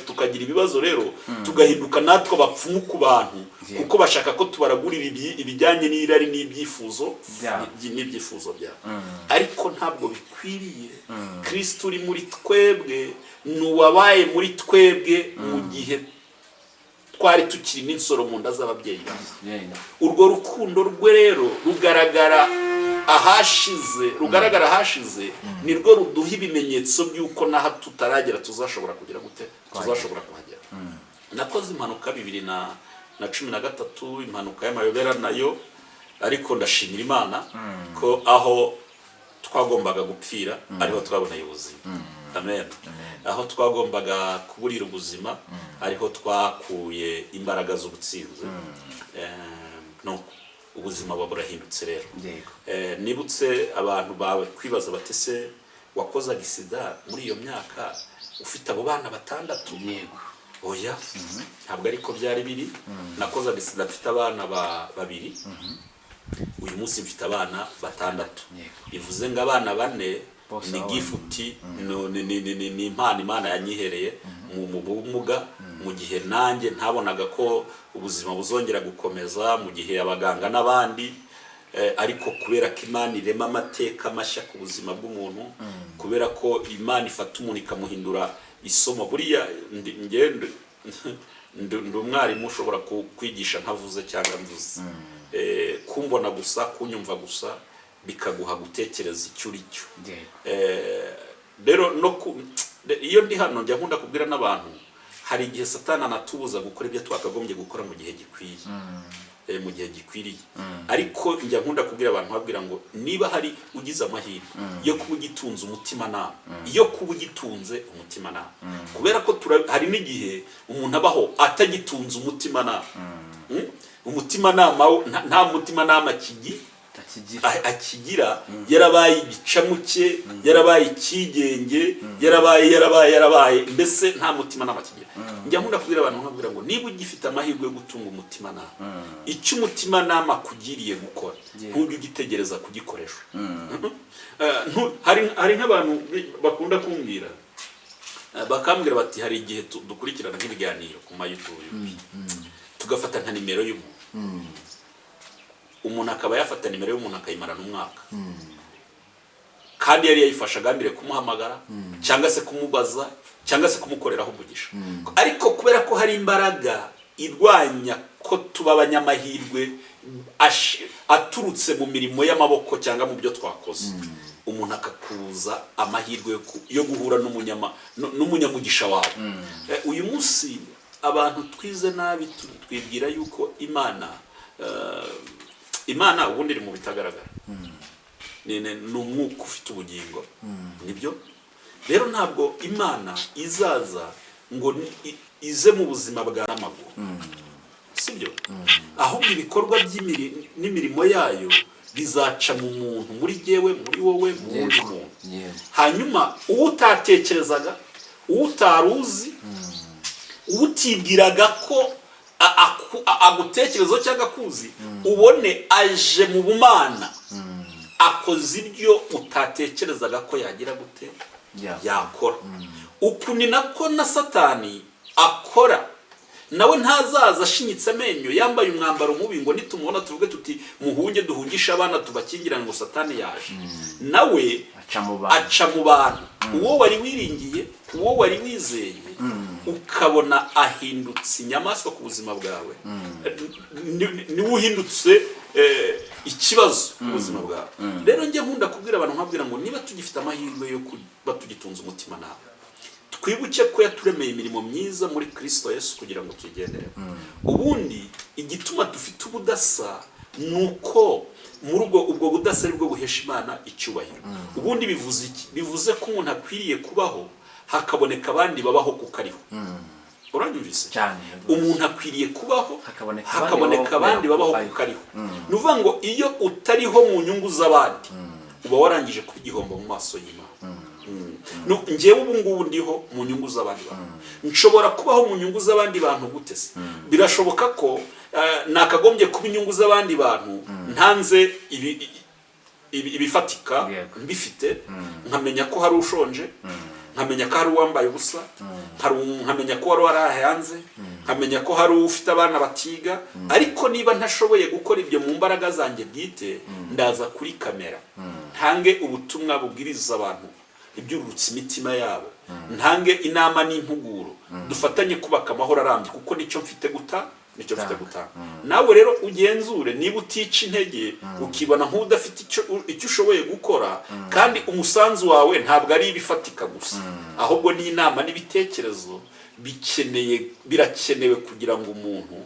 tukagira ibibazo rero, tugahinduka natwe abapfumu ku bantu, kuko bashaka ko tubaragurira ibijyanye n'irari n'ibyifuzo byabo. Ariko ntabwo bikwiriye. Kristo uri muri twebwe nuwabaye muri twebwe mu gihe twari tukiri n'insoro mu nda z'ababyeyi bacu. Urwo rukundo rwe rero rugaragara ahashize, nirwo ruduha ibimenyetso by'uko naho tutaragera tuzashobora kugira gute, tuzashobora kuhagera. Nakoze impanuka 2013, impanuka y'amayobera nayo, ariko ndashimira Imana ko aho twagombaga gupfira ariho twaboneye ubuzima. Amen. Aho twagombaga kuburira ubuzima ariho twakuye imbaraga z'ubutsinzi. No, ubuzima burahindutse rero. Nibutse abantu bawe kwibaza batese wakoze agisida muri iyo myaka ufite abo bana 6. Oya, ntabwo ariko byari biri. Nakoze agisida mfite abana 2. Uyu munsi mfite abana 6. Bivuze ngo abana 4 ni gifuti, ni impano Imana yanyihereye mu bumuga, mu gihe nanjye ntabonaga ko ubuzima buzongera gukomeza, mu gihe abaganga n'abandi. Ariko kubera ko Imana irema amateka mashya ku buzima bw'umuntu, kubera ko Imana ifata umuntu ikamuhindura isomo. Buriya ndi umwarimu ushobora kwigisha ntavuze cyangwa mvuze. Kumbona gusa kunyumva gusa bikaguha gutekereza icyo uri cyo. Rero iyo ndi hano njya nkunda kubwira n'abantu hari igihe Satani anatubuza gukora ibyo twakagombye gukora mu gihe gikwiye. Mu gihe gikwiriye. Ariko njya nkunda kubwira abantu babwira ngo niba hari ugize amahirwe yo kuba ugitunze umutima nama, iyo kuba ugitunze umutima nama, kubera ko hari n'igihe umuntu abaho atagitunze umutima nama. Umutima nama nta mutima nama akigira, yarabaye igicamuke, yarabaye ikigenge, yarabaye mbese nta mutima nama akigira. Njya nkunda kubwira abantu nkabwira ngo niba ugifite amahirwe yo gutunga umutima nama, icyo umutima nama kugiriye gukora ntujye ugitegereza kugikoresha. Hari nk'abantu bakunda kumbwira bakambwira bati hari igihe dukurikirana nk'ibiganiro ku YouTube tugafata nka nimero y'umuntu, umuntu akaba yafata nimero y'umuntu akayimarana umwaka, kandi yari yayifasha agambiriye kumuhamagara cyangwa se kumubaza cyangwa se kumukoreraho umugisha. Ariko kubera ko hari imbaraga irwanya ko tuba abanyamahirwe aturutse mu mirimo y'amaboko cyangwa mu byo twakoze, umuntu akakuza amahirwe yo guhura n'umunyamugisha wawe. Uyu munsi abantu twize nabi twibwira yuko Imana ubundi iri mu bitagaragara, ni umwuka ufite ubugingo, nibyo. Rero ntabwo Imana izaza ngo ize mu buzima bwa n'amaguru, sibyo? Ahubwo ibikorwa n'imirimo yayo bizaca mu muntu, muri jyewe, muri wowe, mu wundi muntu. Hanyuma uwo utatekerezaga, uwo utaruzi, uwo utibwiraga ko agutekerezo cyangwa akuzi, ubone aje mu bumana, akoze ibyo utatekerezaga ko yagira gute yakora. Uku ni nako na Satani akora. Nawe ntazaza ashinyitse amenyo yambaye umwambaro mubi ngo nitumubona tuvuge tuti muhunge duhungisha abana tubakingirana ngo Satani yaje. Nawe aca mu bantu, uwo wari wiringiye, uwo wari wizeye, ukabona ahindutse inyamaswa ku buzima bwawe, niwe uhindutse ikibazo ku buzima bwawe. Rero njye nkunda kubwira abantu nkabwira ngo niba tugifite amahirwe yo kuba tugitunze umutima nawe, twibuke ko yaturemeye imirimo myiza muri Kristo Yesu kugira ngo tuyigendere. Ubundi igituma dufite ubudasa nuko muri ubwo budasa ari bwo buhesha Imana icyubahiro. Ubundi bivuze iki? Bivuze ko umuntu akwiriye kubaho hakaboneka abandi babaho kuko ariho. Uranyumvise? Umuntu akwiriye kubaho hakaboneka abandi babaho kuko ariho. Nuvuga ngo iyo utariho mu nyungu z'abandi uba warangije kuba igihombo mu maso y'Imana. Njyewe ubu ngubu ndiho mu nyungu z'abandi bantu. Nshobora kubaho mu nyungu z'abandi bantu gute se? Birashoboka ko nakagombye kuba inyungu z'abandi bantu ntanze ibifatika mbifite, nkamenya ko hari ushonje, nkamenya ko hari uwambaye ubusa, nkamenya ko wari warahanze, nkamenya ko hari ufite abana batiga. Ariko niba ntashoboye gukora ibyo mu mbaraga zanjye bwite, ndaza kuri kamera ntange ubutumwa bubwiriza abantu ibyurutse imitima yabo, ntange inama n'impuguro, dufatanye kubaka amahoro arambye, kuko nicyo mfite gutanga. Nawe rero ugenzure niba utica intege, ukibona nk'udafite icyo ushoboye gukora, kandi umusanzu wawe ntabwo ari ibifatika gusa, ahubwo n'inama n'ibitekerezo birakenewe kugira ngo umuntu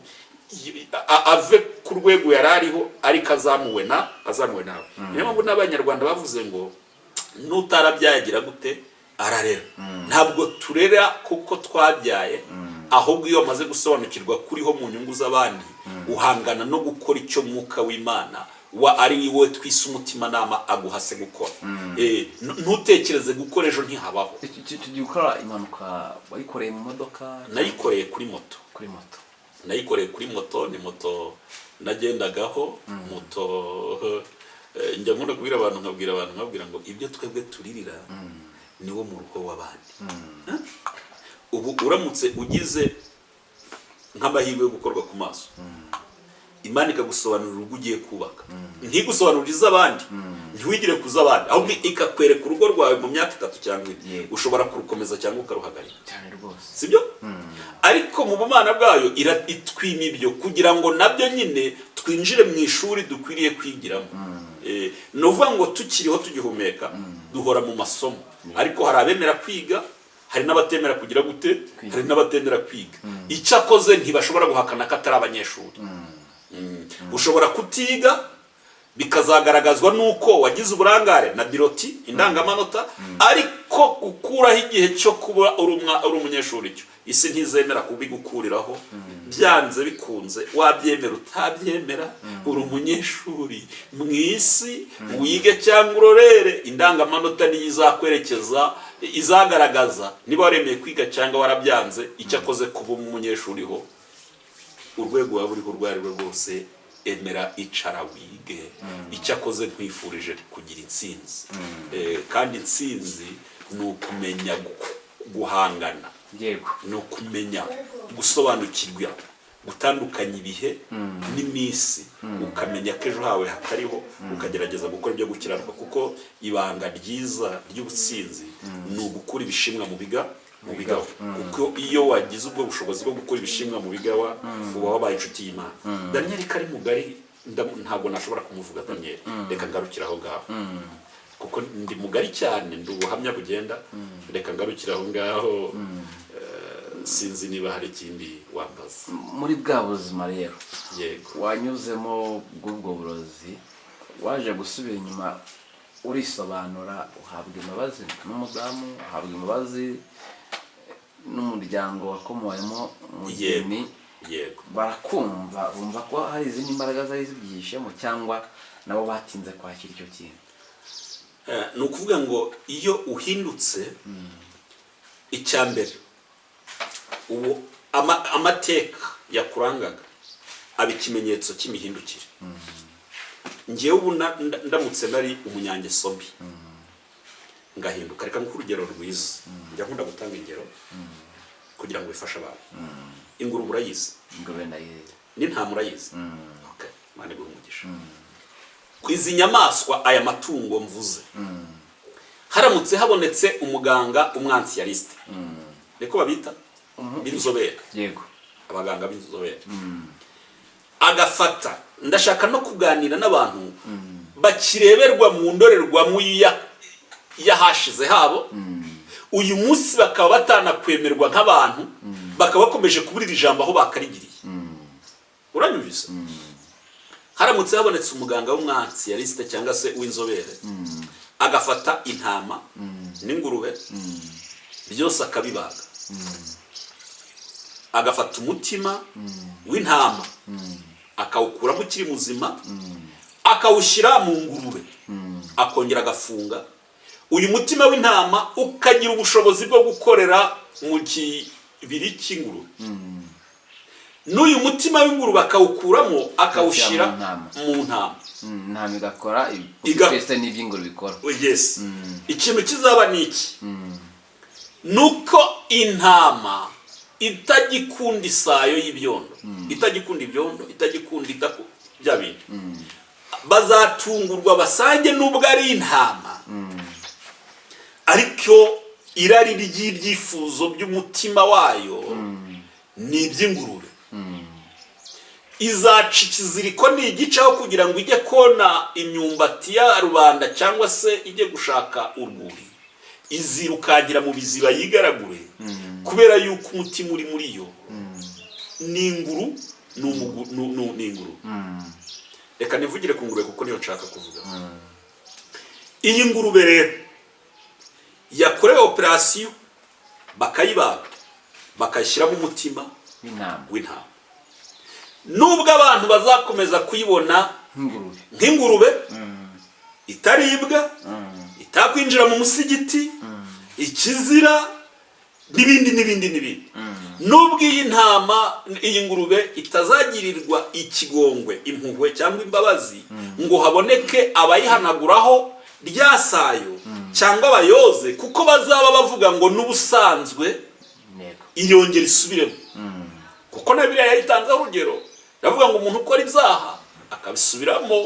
ave ku rwego yari ariho ariko azamuwe nawe. Niyo mpamvu n'Abanyarwanda bavuze ngo nutarabyagira gute ararera. Ntabwo turera kuko twabyaye, ahubwo iyo wamaze gusobanukirwa kuriho mu nyungu z'abandi, uhangana no gukora icyo Mwuka w'Imana ari wowe twise umutima nama aguhase gukora. Ntutekereze gukora ejo ntihabaho. Tugiye gukora impanuka wayikoreye mu modoka? Nayikoreye kuri moto. Nayikoreye kuri moto, ni moto nagendagaho. Moto njya nkunda kubwira abantu nkabwira ngo ibyo twebwe turirira niwo mu rugo w'abandi. Ubu uramutse ugize nk'amahirwe yo gukorwa ku maso, Imana ikagusobanurira urugo ugiye kubaka, ntigusobanuririza abandi, ntiwigire kuza abandi, ahubwo ikakwereka urugo rwawe mu myaka 3 cyangwa 4 ushobora kurukomeza cyangwa ukaruhagarika cyane rwose, sibyo? Ariko mu bumana bwayo itwima ibyo kugira ngo nabyo nyine twinjire mu ishuri dukwiriye kwigiramo. No vuga ngo tukiriho tugihumeka duhora mu masomo, ariko hari abemera kwiga, hari n'abatemera kugira gute, hari n'abatemera kwiga. Icyakoze ntibashobora guhakana ko atari abanyeshuri. Ushobora kutiga bikazagaragazwa nuko wagize uburangare na biroti indangamanota, ariko gukuraho igihe cyo kuba uri umunyeshuri cyo isi ntizemera kubigukuriraho. Byanze bikunze, wabyemera utabyemera, uri umunyeshuri mu isi, wige cyangwa urorere, indangamanota niyo izakwerekeza, izagaragaza niba waremeye kwiga cyangwa warabyanze. Icyakoze kuba umunyeshuri ho, urwego waba uriho urwo ari rwo rwose, emera icara wige. Icyakoze nkwifurije kugira intsinzi, kandi intsinzi ni ukumenya guhangana, ni ukumenya gusobanukirwa, gutandukanya ibihe n'iminsi, ukamenya ko ejo hawe hatariho, ukagerageza gukora ibyo gukiranuka, kuko ibanga ryiza ry'ubutsinzi ni ugukura ibishimwa mu bigawa. Kuko iyo wagize ubwo bushobozi bwo gukora ibishimwa mu bigawa, uba wabaye inshuti y'Imana. Daniel kari mugari, ntabwo nashobora kumuvuga Daniel, reka ngarukira aho ngaho, kuko ndi mugari cyane, ndi ubuhamya bugenda, reka ngarukira aho ngaho. Sinzi niba hari ikindi wambaza. Muri bwa buzima rero yego wanyuzemo bw'ubwo burozi, waje gusubira inyuma urisobanura, uhabwa imbabazi n'umudamu, uhabwa imbabazi n'umuryango wakomoyemo umugeni. Yego, barakumva, bumva ko hari izindi mbaraga zari zibyihishemo, cyangwa nabo batinze kwakira icyo kintu? ni ukuvuga ngo iyo uhindutse, icyambere ubu amateka yakurangaga aba ikimenyetso cy'imihindukire. Ngewe ubu ndamutse nari umunyangeso mbi ngahinduka, reka nguhe urugero rwiza, njya nkunda gutanga ingero kugira ngo bifashe abantu. Ingurube urayizi? Ingurube ndayizi. N'intama urayizi? Okay, Imana iguhe umugisha. Ku izi nyamaswa, aya matungo mvuze, haramutse habonetse umuganga umwansiyaliste, niko babita b'inzobere, yego, abaganga b'inzobere, agafata, ndashaka no kuganira n'abantu bakireberwa mu ndorerwamo y'ahashize habo, uyu munsi bakaba batanakwemerwa nk'abantu, bakaba bakomeje kuburira ijambo aho bakarigiriye. Uranyumvise? Haramutse habonetse umuganga w'umwansiyaliste cyangwa se w'inzobere, agafata intama n'ingurube byose akabibaga, agafata umutima w'intama akawukuramo ukiri muzima, akawushyira mu ngurube, akongera agafunga, uyu mutima w'intama ukagira ubushobozi bwo gukorera mu kibiri cy'ingurube, n'uyu mutima w'ingurube akawukuramo akawushyira mu ntama, intama igakora ibyo n'iby'ingurube bikora. Yes. Ikintu kizaba ni iki? Nuko intama itagikunda isayo y'ibyondo, itagikunda ibyondo, itagikunda bya bindi, bazatungurwa basange nubwo ari intama, ariko irari ry'ibyifuzo by'umutima wayo ni iby'ingurube. Izaca ikiziriko n'igicaho kugira ngo ijye kona imyumbati ya rubanda cyangwa se ijye gushaka urwuri, izirukangira mu biziba yigaragure, kubera yuko umutima uri muri yo ni inguru, ni inguru. Reka nivugire ku ngurube kuko niyo nshaka kuvuga. Iyi ngurube rero yakorewe operasiyo, bakayibaga, bakayishyiramo umutima w'intama. Nubwo abantu bazakomeza kuyibona nk'ingurube itaribwa, itakwinjira mu musigiti, ikizira, n'ibindi, nubwo iyi ntama, iyi ngurube itazagirirwa ikigongwe, impuhwe cyangwa imbabazi, ngo haboneke abayihanaguraho ryasayo cyangwa abayoze, kuko bazaba bavuga ngo n'ubusanzwe iyongera isubiremo, kuko na Bibiliya yayitanzeho urugero, ndavuga ngo umuntu ukora ibyaha akabisubiramo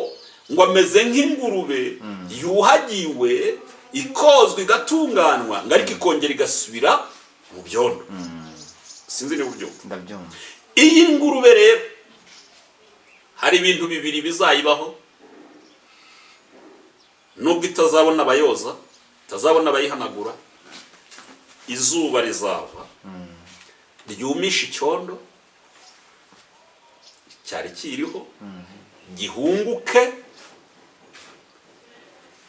ngo ameze nk'ingurube yuhagiwe ikozwe igatunganwa ngo ariko ikongera igasubira mu byondo. Sinzi niba ubyumva. Ndabyumva. Iyi ngurube rero hari ibintu bibiri bizayibaho, nubwo itazabona abayoza, itazabona abayihanagura, izuba rizava ryumisha icyondo cyari kiriho gihunguke,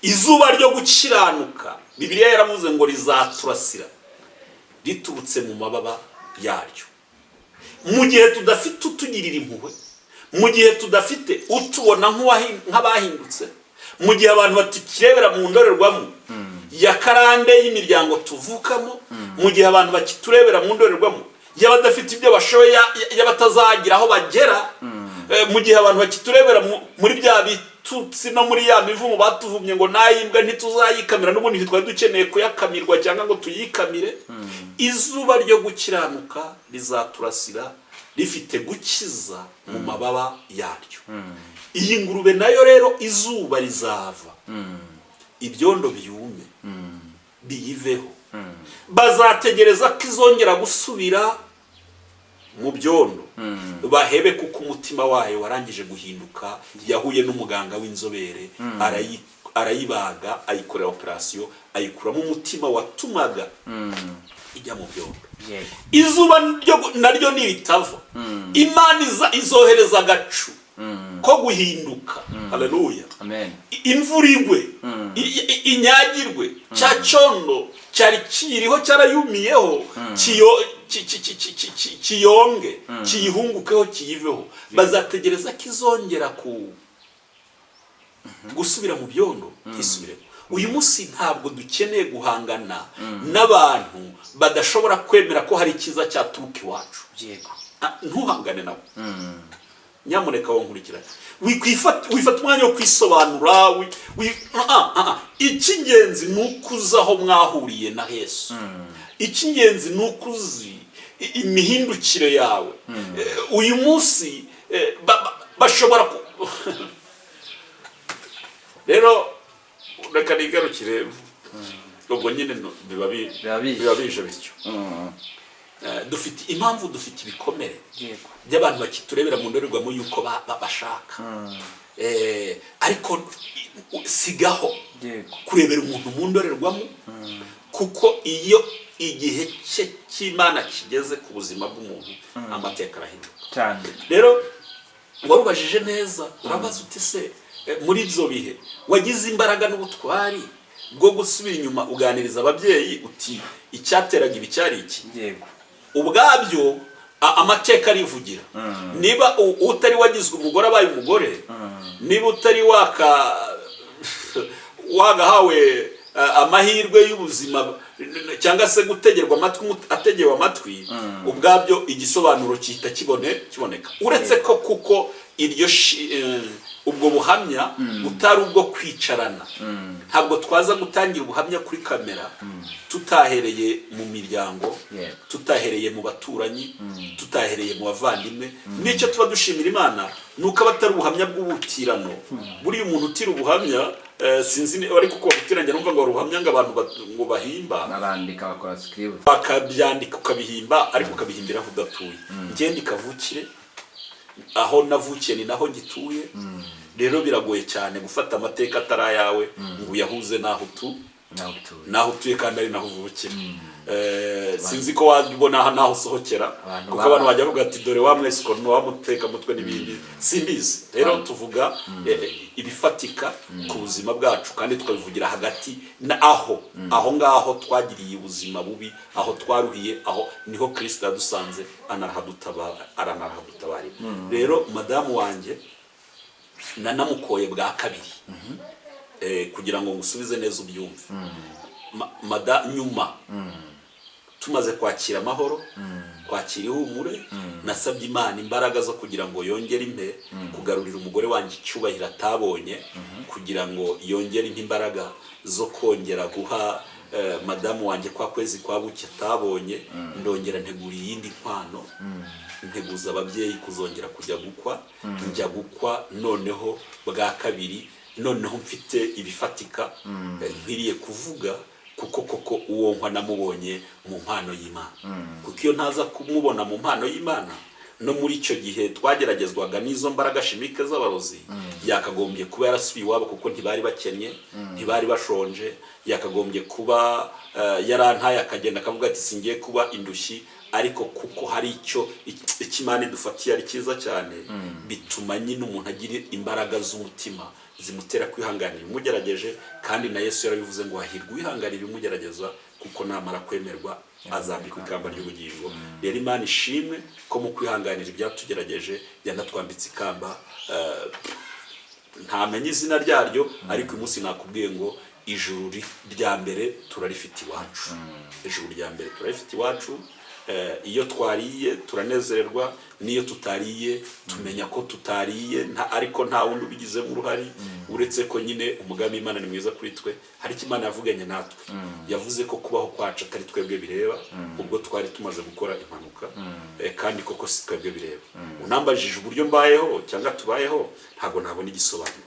izuba ryo gukiranuka Bibiliya yaravuze ngo rizaturasira riturutse mu mababa yaryo. Mu gihe tudafite utugirira impuhwe, mu gihe tudafite utubona nk'abahindutse, mu gihe abantu batukirebera mu ndorerwamo ya karande y'imiryango tuvukamo, mu gihe abantu bakiturebera mu ndorerwamo y'abadafite ibyo bashoboye, y'abatazagira aho bagera, mu gihe abantu bakiturebera muri bya bitutsi no muri ya mivumo batuvumye ngo nayimbwa ntituzayikamira, n'ubundi ntitwari dukeneye kuyakamirwa cyangwa ngo tuyikamire. Izuba ryo gukiranuka rizaturasira rifite gukiza mu mababa yaryo. Iyi ngurube nayo rero izuba rizava, ibyondo byume biyiveho, bazategereza ko izongera gusubira mu byondo, bahebe kuko umutima wayo warangije guhinduka, yahuye n'umuganga w'inzobere arayibaga, ayikorera operasiyo, ayikuramo umutima watumaga ijya mu byondo. Izuba naryo niritava, Imana izohereza agacu ko guhinduka. Haleluya. Amen. Imvura igwe, inyagirwe, cya cyondo cyari kiriho cyarayumiyeho, kiyonge, kiyihungukeho, kiyiveho. Bazategereza ko izongera gusubira mu byondo, kisubiremo. Uyu munsi ntabwo dukeneye guhangana n'abantu badashobora kwemera ko hari icyiza cyaturuka iwacu. Ntuhangane nabo, nyamuneka wonkurikirane. Wifata umwanya wo kwisobanura. Icy'ingenzi ni uko uzi aho mwahuriye na Yesu. Icy'ingenzi ni uko uzi imihindukire yawe. Uyu munsi bashobora rero reka nigarukire, ubwo nyine biba bije bityo. Dufite impamvu, dufite ibikomere by'abantu bakiturebera mu ndorerwamo yuko bashaka, ariko sigaho kurebera umuntu mu ndorerwamo, kuko iyo igihe cye cy'Imana kigeze ku buzima bw'umuntu amateka arahinduka cyane. Rero warubajije neza, urabaza uti se muri ibyo bihe wagize imbaraga n'ubutwari bwo gusubira inyuma uganiriza ababyeyi uti icyateraga ibi cyari iki? Ubwabyo amateka arivugira. Niba utari wagizwe umugore abaye umugore, niba utari wagahawe amahirwe y'ubuzima cyangwa se gutegerwa amatwi, ategewe amatwi, ubwabyo igisobanuro gihita kiboneka. Uretse ko kuko iryo ubwo buhamya butari ubwo kwicarana, ntabwo twaza gutangira ubuhamya kuri kamera tutahereye mu miryango, tutahereye mu baturanyi, tutahereye mu bavandimwe. Nicyo tuba dushimira Imana, nuko abatari ubuhamya bw'ubutirano. Buriya umuntu utira ubuhamya, sinzi ariko ko babutiranye, numva ngo ubuhamya ngo abantu ngo bahimba, narandika bakora script, bakabyandika ukabihimba, ariko ukabihimbira aho udatuye. Ngende ikavukire aho navukiye ni naho gituye. Rero biragoye cyane gufata amateka atari ayawe ngo uyahuze naho utuye kandi ari naho uvukira. Sinzi ko wabona naho usohokera, kuko abantu bajya bavuga ati dore wa mwese ukuntu wamuteka mutwe n'ibindi, simbizi. Rero tuvuga ibifatika ku buzima bwacu, kandi tukabivugira hagati na aho ngaho twagiriye ubuzima bubi, aho twaruhiye, aho niho Kristo yadusanze aranarahadutabara. Rero madamu wanjye nanamukoye bwa kabiri kugira ngo ngusubize neza ubyumve. Nyuma tumaze kwakira amahoro, kwakira ihumure, nasabye Imana imbaraga zo kugira ngo yongere impe kugarurira umugore wanjye icyubahiro atabonye, kugira ngo yongere impe imbaraga zo kongera guha madamu wanjye kwa kwezi kwa buke atabonye, ndongera ntegura iyindi nkwano, nteguza ababyeyi kuzongera kujya gukwa, njya gukwa noneho bwa kabiri, noneho mfite ibifatika nkwiriye kuvuga, kuko koko uwo nkwa namubonye mu mpano y'Imana. Kuko iyo ntaza kumubona mu mpano y'Imana, no muri icyo gihe twageragezwaga n'izo mbaraga shimike z'abarozi, yakagombye kuba yarasubiye iwabo, kuko ntibari bakennye, ntibari bashonje, yakagombye kuba yarantaye akagenda akavuga ati singiye kuba indushyi, ariko kuko hari icyo Imana idufatiye ari cyiza cyane, bituma nyine umuntu agira imbaraga z'umutima zimutera kwihanganira ibimugerageje, kandi na Yesu yarabivuze ngo hahirwa uwihanganira ibimugerageza, kuko namara kwemerwa azambikwa ikamba ry'ubugingo. Rero Imana ishimwe ko mu kwihanganira ibyatugerageje yanatwambitse ikamba, ntamenye izina ryaryo, ariko uyu munsi nakubwiye ngo ijuru rya mbere turarifite iwacu. Ijuru rya mbere turarifite iwacu. Iyo twariye turanezererwa, n'iyo tutariye tumenya ko tutariye, ariko nta wundi ubigizemo uruhari, uretse ko nyine umugambi w'Imana ni mwiza kuri twe. Hari icyo Imana yavuganye natwe, yavuze ko kubaho kwacu atari twebwe bireba, ubwo twari tumaze gukora impanuka, kandi koko si twebwe bireba. Unambajije uburyo mbayeho cyangwa tubayeho, ntabwo nabona igisobanuro,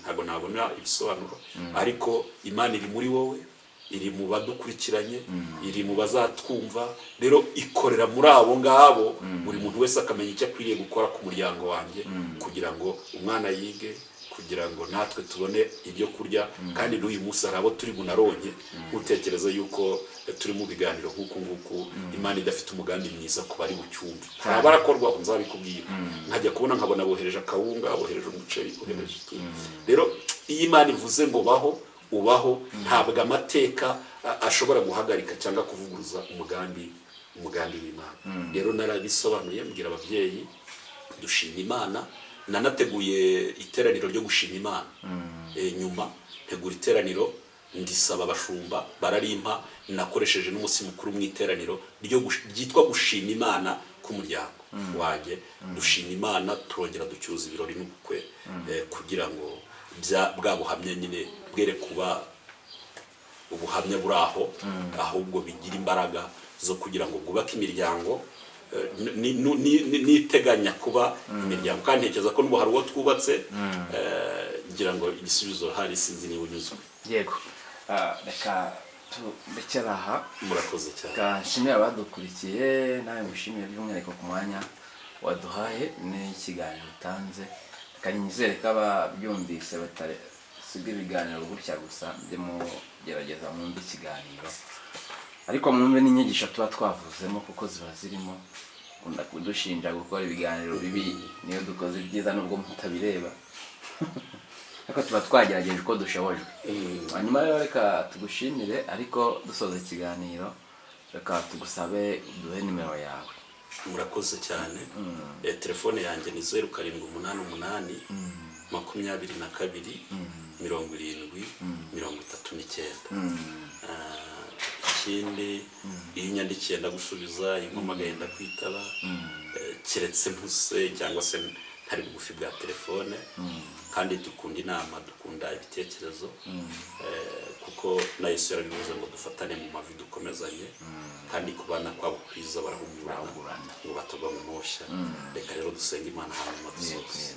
ntabwo nabona ibisobanuro, ariko Imana iri muri wowe, iri mu badukurikiranye, iri mu bazatwumva. Rero ikorera muri abo ngabo, buri muntu wese akamenya icyo akwiriye gukora ku muryango wanjye, kugira ngo umwana yige, kugira ngo natwe tubone ibyo kurya. Kandi n'uyu munsi hari abo turi bunaronke, utekereza yuko turi mu biganiro nk'uku nguku, Imana idafite umugambi mwiza ku bari bucyumve. Hari abarakorwa nzabikubwira, nkajya kubona nkabona bohereje akawunga, bohereje umuceri, bohereje itungo. Rero iyo Imana ivuze ngo baho, ubaho, ntabwo amateka ashobora guhagarika cyangwa kuvuguruza umugambi w'Imana. Rero narabisobanuye, mbwira ababyeyi dushima Imana. Nanateguye iteraniro ryo gushima Imana, nyuma ntegura iteraniro, ndisaba abashumba bararimpa, nakoresheje n'umunsi mukuru mu iteraniro ryitwa gushima Imana k'umuryango wanjye. Dushima Imana, turongera ducyuza ibirori n'ubukwe, kugira ngo bwa buhamya nyine bwere kuba ubuhamya buri aho, ahubwo bigira imbaraga zo kugira ngo bwubake imiryango, niteganya kuba imiryango. Kandi ntekereza ko n'ubu hari uwo twubatse, ngira ngo igisubizo hari, sinzi niba unyuzwe. Yego, reka turekere aha. Murakoze cyane. Nshimire abadukurikiye, nawe mushimire by'umwihariko ku mwanya waduhaye n'ikiganiro utanze. Kandi nizere ko ababyumvise batasiga ibiganiro gutya gusa, mujye mugerageza mwumve ikiganiro, ariko mwumve n'inyigisho tuba twavuzemo, kuko ziba zirimo. Kunda kudushinja gukora ibiganiro bibi niyo dukoze ibyiza nubwo mutabireba, ariko tuba twagerageje uko dushobojwe. Hanyuma rero reka tugushimire, ariko dusoza ikiganiro reka tugusabe uduhe nimero yawe. Murakoze cyane. Telefone yanjye ni 0788 22 70 39. Ikindi iyo unyandikiye ndagusubiza, iyo umpamagaye ndakwitaba, keretse mpuse cyangwa se ntari bugufi bwa telefone. Kandi dukunda inama, dukunda ibitekerezo, kuko na Yesu yarabivuze ngo dufatane mu mavi dukomezanye, kandi kubana kwabo kwiza barahumurana ngo batagwa mu moshya. Reka rero dusenga Imana hanyuma dusoze.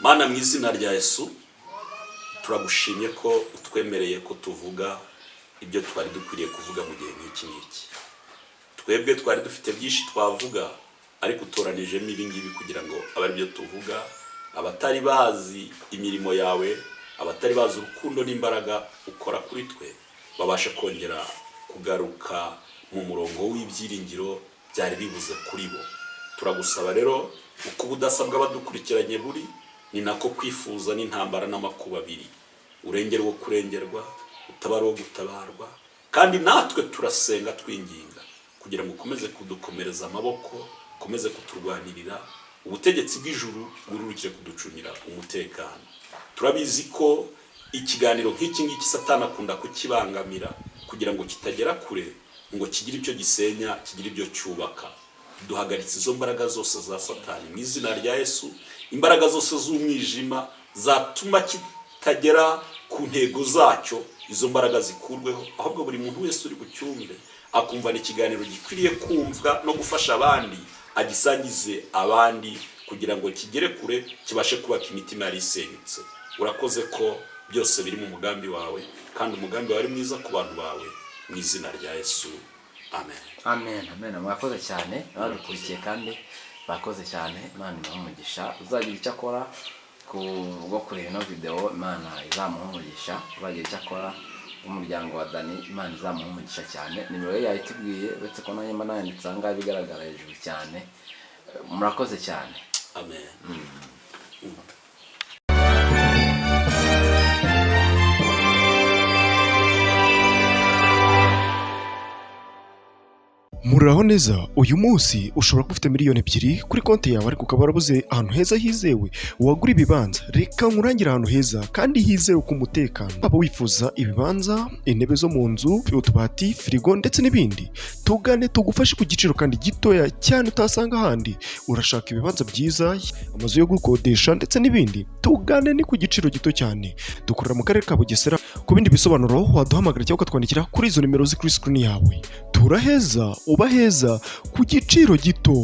Mana, mu izina rya Yesu turagushimye ko utwemereye ko tuvuga ibyo twari dukwiriye kuvuga mu gihe nk'iki ngiki. Twebwe twari dufite byinshi twavuga, ariko utoranijemo ibi ngibi kugira ngo abe ari byo tuvuga. Abatari bazi imirimo yawe, abatari bazi urukundo n'imbaraga ukora kuri twe, babasha kongera kugaruka mu murongo w'ibyiringiro byari bibuze kuri bo. Turagusaba rero uko ubudasabwa badukurikiranye buri, ni nako kwifuza n'intambara n'amakuba biri. Urengero wo kurengerwa, utabara wo gutabarwa, kandi natwe turasenga twinginga kugira ngo ukomeze kudukomereza amaboko, ukomeze kuturwanirira, ubutegetsi bw'ijuru bururukire kuducunira umutekano. Turabizi ko ikiganiro nk'iki ngiki Satani akunda kukibangamira, kugira ngo kitagera kure, ngo kigire icyo gisenya, kigire ibyo cyubaka. Duhagaritse izo mbaraga zose za Satani mu izina rya Yesu. Imbaraga zose z'umwijima zatuma kitagera ku ntego zacyo, izo mbaraga zikurweho, ahubwo buri muntu wese uri bucyumve akumva ni ikiganiro gikwiriye kumvwa no gufasha abandi, agisangize abandi kugira ngo kigere kure, kibashe kubaka imitima yari isenyutse. Urakoze ko byose biri mu mugambi wawe, kandi umugambi wawe ari mwiza ku bantu bawe, mu izina rya Yesu, amen. Amen, amen. Mwakoze cyane abadukurikiye kandi bakoze cyane. Imana imuhe umugisha. Uzagira icyo akora bwo kureba ino video, Imana izamuha umugisha. Uzagira icyo akora umuryango wa Dani, Imana izamuha umugisha cyane. Nimero ye yayitubwiye, uretse ko nanjye mba nanditse ahangaha bigaragara hejuru cyane. Murakoze cyane. Amen. Muraho neza, uyu munsi ushobora kuba ufite miliyoni 2 kuri konti yawe ariko ukaba warabuze ahantu heza hizewe wagura ibibanza. Reka nkurangira ahantu heza kandi hizewe ku mutekano. Waba wifuza ibibanza, intebe zo mu nzu, utubati, firigo ndetse n'ibindi, tugane tugufashe ku giciro kandi gitoya cyane utasanga ahandi. Urashaka ibibanza byiza, amazu yo gukodesha ndetse n'ibindi, tugane ni ku giciro gito cyane. Dukorera mu karere ka Bugesera. Ku bindi bisobanuro waduhamagara cyangwa ukatwandikira kuri izo nimero ziri kuri screen yawe. Turaheza, uba heza ku giciro gito.